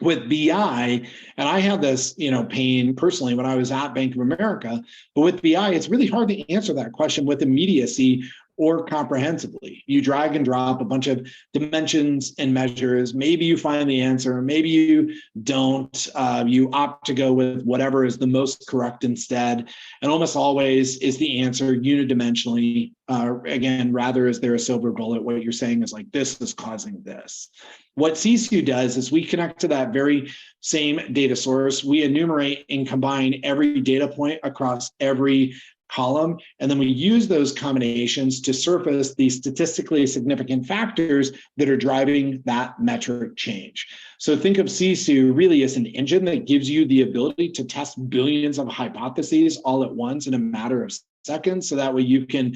With BI, and I had this, pain personally when I was at Bank of America, but with BI, it's really hard to answer that question with immediacy or comprehensively. You drag and drop a bunch of dimensions and measures. Maybe you find the answer, maybe you don't. You opt to go with whatever is the most correct instead. And almost always is the answer unidimensionally. Again, rather is there a silver bullet, what you're saying is this is causing this. What Sisu does is we connect to that very same data source. We enumerate and combine every data point across every column, and then we use those combinations to surface the statistically significant factors that are driving that metric change. So think of Sisu really as an engine that gives you the ability to test billions of hypotheses all at once in a matter of seconds, so that way you can,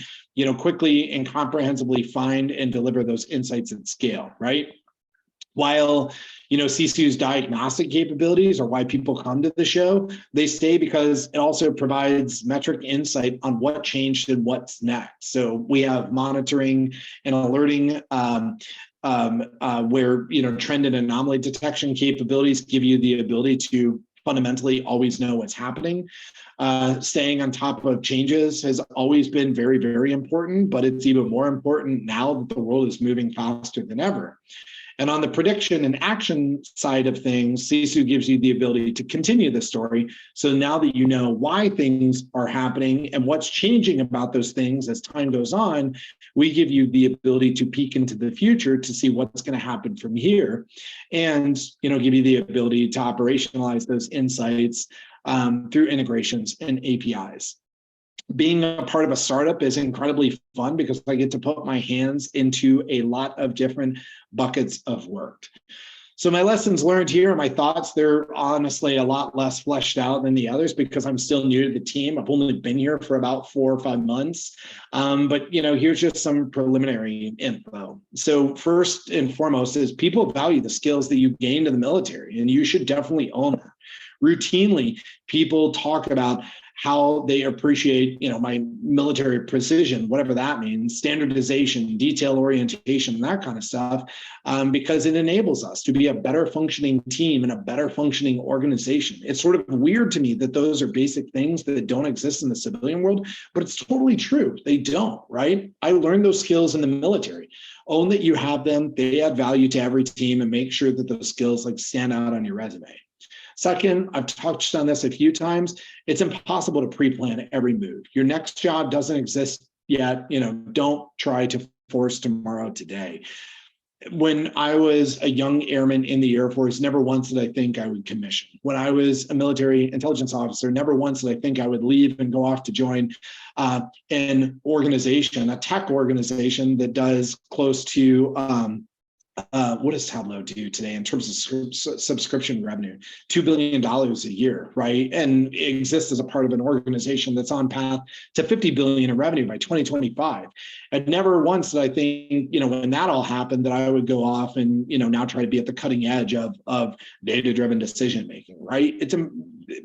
quickly and comprehensively find and deliver those insights at scale, right? While, Sisu's diagnostic capabilities are why people come to the show, they stay because it also provides metric insight on what changed and what's next. So we have monitoring and alerting where, trend and anomaly detection capabilities give you the ability to fundamentally always know what's happening. Staying on top of changes has always been very, very important, but it's even more important now that the world is moving faster than ever. And on the prediction and action side of things, Sisu gives you the ability to continue the story. So now that you know why things are happening and what's changing about those things as time goes on, we give you the ability to peek into the future to see what's going to happen from here, and give you the ability to operationalize those insights through integrations and APIs. Being a part of a startup is incredibly fun because I get to put my hands into a lot of different buckets of work. So my lessons learned here, my thoughts, they're honestly a lot less fleshed out than the others because I'm still new to the team. I've only been here for about 4 or 5 months. But here's just some preliminary info. So first and foremost is people value the skills that you gained in the military, and you should definitely own that. Routinely, people talk about how they appreciate, my military precision, whatever that means, standardization, detail orientation, and that kind of stuff, because it enables us to be a better functioning team and a better functioning organization. It's sort of weird to me that those are basic things that don't exist in the civilian world, but it's totally true. They don't, right? I learned those skills in the military. Own that you have them, they add value to every team, and make sure that those skills stand out on your resume. Second, I've touched on this a few times. It's impossible to pre-plan every move. Your next job doesn't exist yet. Don't try to force tomorrow today. When I was a young airman in the Air Force, never once did I think I would commission. When I was a military intelligence officer, never once did I think I would leave and go off to join an organization, a tech organization that does close to what does Tableau do today in terms of subscription revenue? $2 billion a year, right? And it exists as a part of an organization that's on path to $50 billion in revenue by 2025. And never once did I think, when that all happened, that I would go off and, now try to be at the cutting edge of data-driven decision-making, right?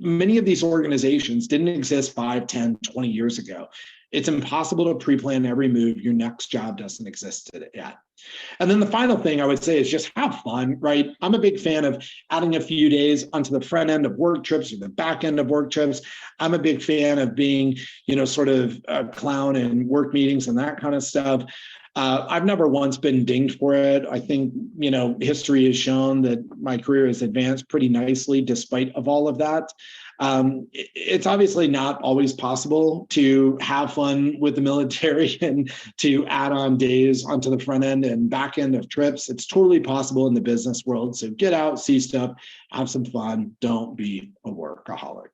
Many of these organizations didn't exist 5, 10, 20 years ago. It's impossible to pre-plan every move. Your next job doesn't exist yet. And then the final thing I would say is just have fun, right? I'm a big fan of adding a few days onto the front end of work trips or the back end of work trips. I'm a big fan of being, sort of a clown in work meetings and that kind of stuff. I've never once been dinged for it. I think, history has shown that my career has advanced pretty nicely despite of all of that. It's obviously not always possible to have fun with the military and to add on days onto the front end and back end of trips. It's totally possible in the business world. So get out, see stuff, have some fun. Don't be a workaholic.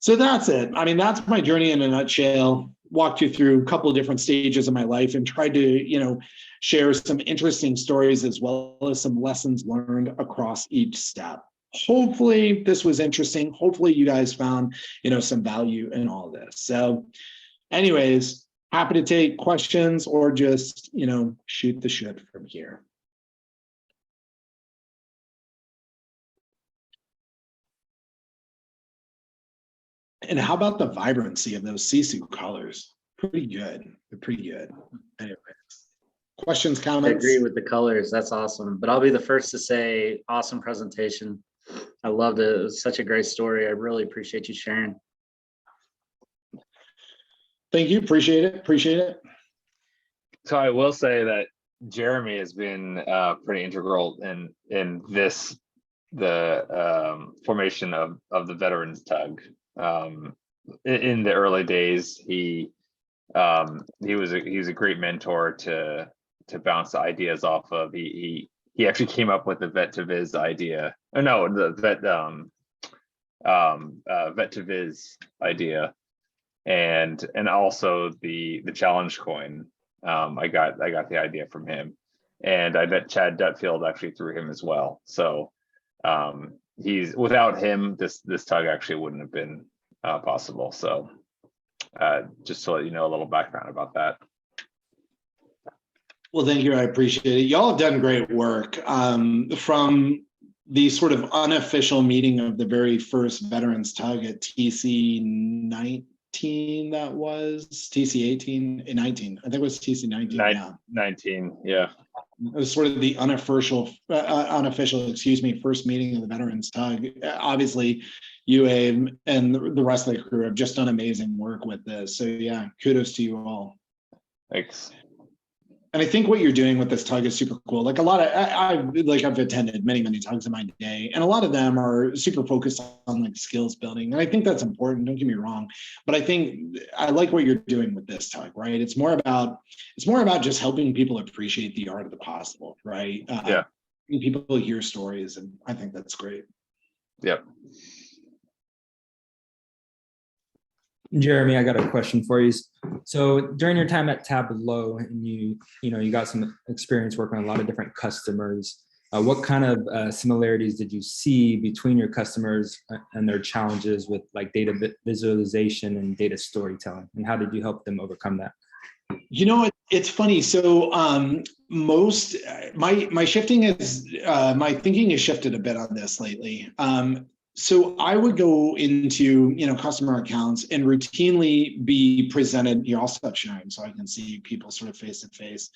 So that's it. That's my journey in a nutshell. Walked you through a couple of different stages of my life and tried to, share some interesting stories as well as some lessons learned across each step. Hopefully this was interesting. Hopefully you guys found, some value in all this. So anyways, happy to take questions or just, shoot the shit from here. And how about the vibrancy of those Sisu colors? Pretty good. They're pretty good. Anyways, questions, comments? I agree with the colors. That's awesome. But I'll be the first to say, awesome presentation. I loved it. It was such a great story. I really appreciate you sharing. Thank you. Appreciate it. So I will say that Jeremy has been pretty integral in the formation of the Veterans Tug. In the early days, he was a great mentor to bounce ideas off of. He actually came up with the vet to viz idea. Oh no, the vet to viz idea, and also the challenge coin. I got the idea from him, and I bet Chad Duffield actually through him as well. So without him, this tug actually wouldn't have been possible. So just to let you know a little background about that. Well, thank you. I appreciate it. Y'all have done great work. From the sort of unofficial meeting of the very first Veterans Tug at TC 19, that was TC 18 and 19. I think it was TC 19. 19, yeah. It was sort of the unofficial, first meeting of the Veterans Tug. Obviously, UA and the rest of the crew have just done amazing work with this. So yeah, kudos to you all. Thanks. And I think what you're doing with this tug is super cool. Like a lot of, I've attended many, many tugs in my day, and a lot of them are super focused on like skills building. And I think that's important, don't get me wrong. But I think I like what you're doing with this tug, right? It's more about just helping people appreciate the art of the possible, right? Yeah. People hear stories, and I think that's great. Yep. Jeremy, I got a question for you. So during your time at Tableau, and you got some experience working on a lot of different customers. What kind of similarities did you see between your customers and their challenges with like data visualization and data storytelling, and how did you help them overcome that? You know, it's funny. So my shifting is my thinking has shifted a bit on this lately. So I would go into, customer accounts and routinely be presented. Here, I'll stop sharing so I can see people sort of face to face.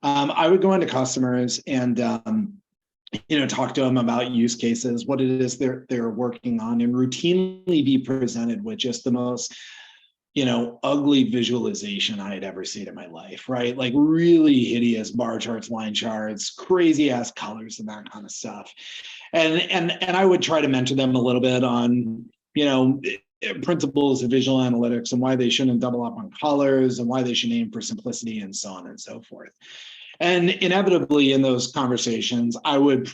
I would go into customers and talk to them about use cases, what it is they're working on, and routinely be presented with just the most ugly visualization I had ever seen in my life, right? Like really hideous bar charts, line charts, crazy ass colors and that kind of stuff. And I would try to mentor them a little bit on, principles of visual analytics and why they shouldn't double up on colors and why they should aim for simplicity and so on and so forth. And inevitably in those conversations, I would,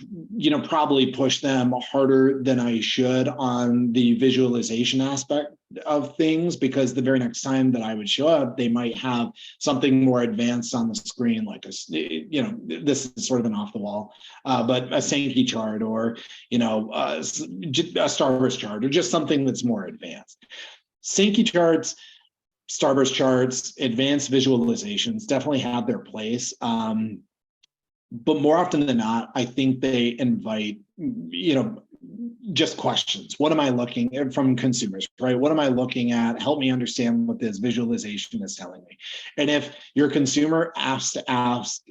probably push them harder than I should on the visualization aspect of things, because the very next time that I would show up, they might have something more advanced on the screen, like this is sort of an off the wall, but a Sankey chart or, a Starburst chart, or just something that's more advanced. Sankey charts, Starburst charts, advanced visualizations definitely have their place. But more often than not, I think they invite, just questions. What am I looking at from consumers, right? What am I looking at? Help me understand what this visualization is telling me. And if your consumer has to ask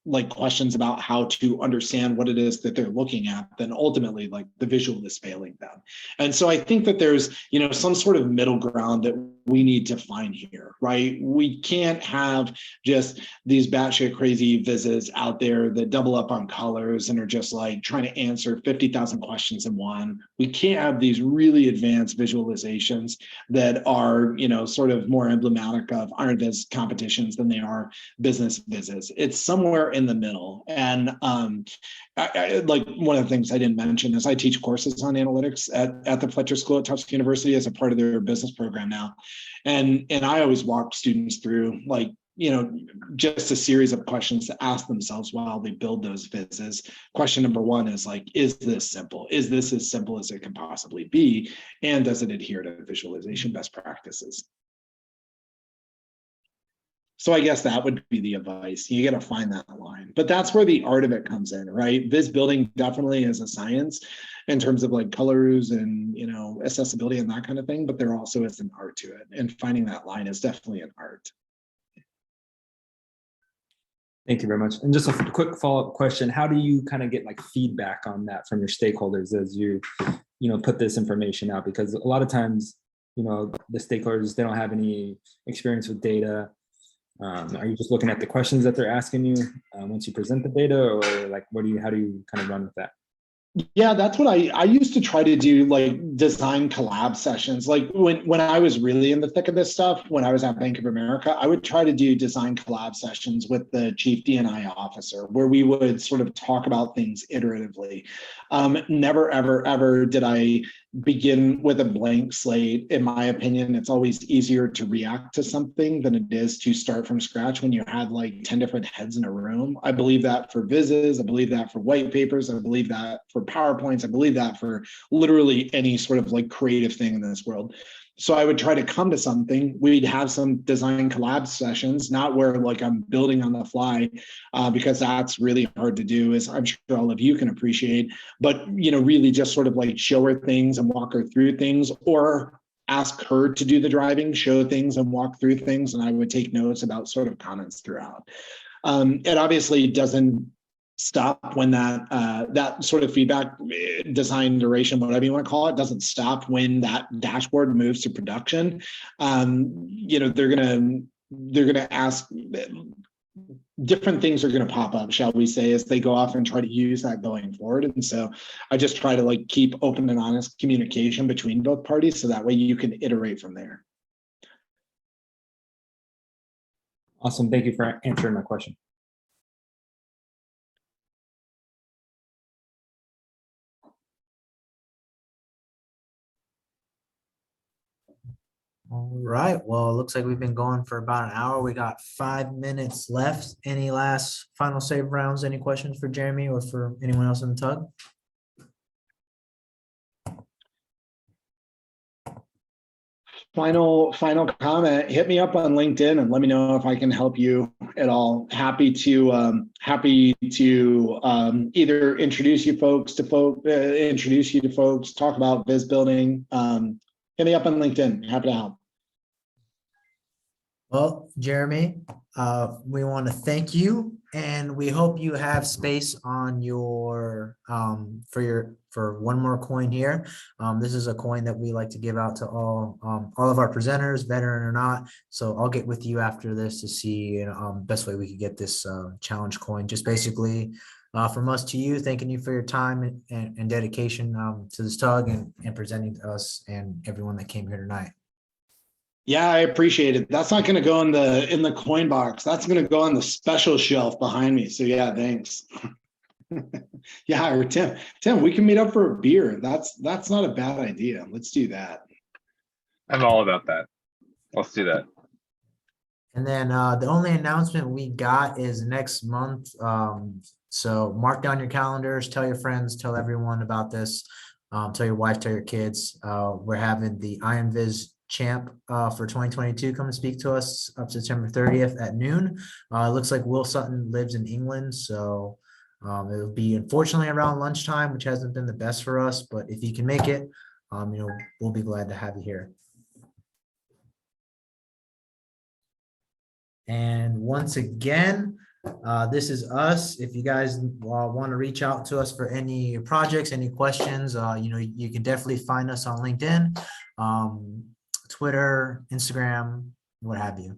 like questions about how to understand what it is that they're looking at, then ultimately like the visual is failing them. And so I think that there's, some sort of middle ground that we need to find here, right? We can't have just these batshit crazy vizzes out there that double up on colors and are just like trying to answer 50,000 questions in one. We can't have these really advanced visualizations that are, sort of more emblematic of Iron Viz competitions than they are business vizzes. It's somewhere in the middle. And I like one of the things I didn't mention is I teach courses on analytics at the Fletcher School at Tufts University as a part of their business program now. And I always walk students through like, just a series of questions to ask themselves while they build those vizzes. Question number one is like, is this simple? Is this as simple as it can possibly be? And does it adhere to visualization best practices? So I guess that would be the advice. You got to find that line, but that's where the art of it comes in, right? Viz building definitely is a science in terms of like colors and, accessibility and that kind of thing, but there also is an art to it. And finding that line is definitely an art. Thank you very much. And just a quick follow-up question. How do you kind of get like feedback on that from your stakeholders as you, put this information out? Because a lot of times, the stakeholders, they don't have any experience with data. Are you just looking at the questions that they're asking you once you present the data, or like, how do you kind of run with that? Yeah, that's what I used to try to do, like design collab sessions. Like when I was really in the thick of this stuff, when I was at Bank of America, I would try to do design collab sessions with the chief D&I officer, where we would sort of talk about things iteratively. Never, ever, ever did I begin with a blank slate. In my opinion, it's always easier to react to something than it is to start from scratch when you have like 10 different heads in a room. I believe that for vizzes, I believe that for white papers, I believe that for PowerPoints, I believe that for literally any sort of like creative thing in this world. So I would try to come to something. We'd have some design collab sessions, not where like I'm building on the fly, because that's really hard to do, as I'm sure all of you can appreciate, but really just sort of like show her things and walk her through things, or ask her to do the driving, show things and walk through things. And I would take notes about sort of comments throughout. It obviously doesn't stop when that sort of feedback, design duration, whatever you want to call it, doesn't stop when that dashboard moves to production. They're gonna ask different things are going to pop up, shall we say, as they go off and try to use that going forward. And so I just try to like keep open and honest communication between both parties, so that way you can iterate from there. Awesome. Thank you for answering my question. All right, well, it looks like we've been going for about an hour. We got 5 minutes left. Any last final save rounds? Any questions for Jeremy or for anyone else in the tug? Final comment. Hit me up on LinkedIn and let me know if I can help you at all. Happy to either introduce you to folks, talk about Viz building. Hit me up on LinkedIn. Happy to help. Well, Jeremy, we want to thank you, and we hope you have space on your for one more coin here. This is a coin that we like to give out to all of our presenters, veteran or not. So I'll get with you after this to see best way we could get this challenge coin. Just basically from us to you, thanking you for your time and dedication to this tug and presenting to us and everyone that came here tonight. Yeah, I appreciate it. That's not going to go in the coin box. That's going to go on the special shelf behind me. So yeah, thanks. Yeah, or Tim, we can meet up for a beer. That's not a bad idea. Let's do that. I'm all about that. Let's do that. And then the only announcement we got is next month. So mark down your calendars, tell your friends, tell everyone about this. Tell your wife, tell your kids. We're having the IMViz champ for 2022 come and speak to us up September 30th at noon. It looks like Will Sutton lives in England, so it'll be unfortunately around lunchtime, which hasn't been the best for us, but if you can make it, we'll be glad to have you here. And once again, this is us. If you guys want to reach out to us for any projects, any questions, you can definitely find us on LinkedIn, Twitter, Instagram, what have you.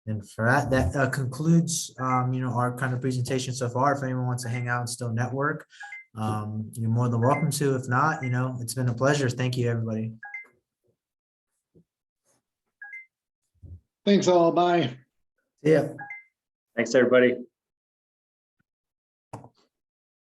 And for that concludes, our kind of presentation so far. If anyone wants to hang out and still network, you're more than welcome to. If not, it's been a pleasure. Thank you, everybody. Thanks all. Bye. Yeah. Thanks, everybody.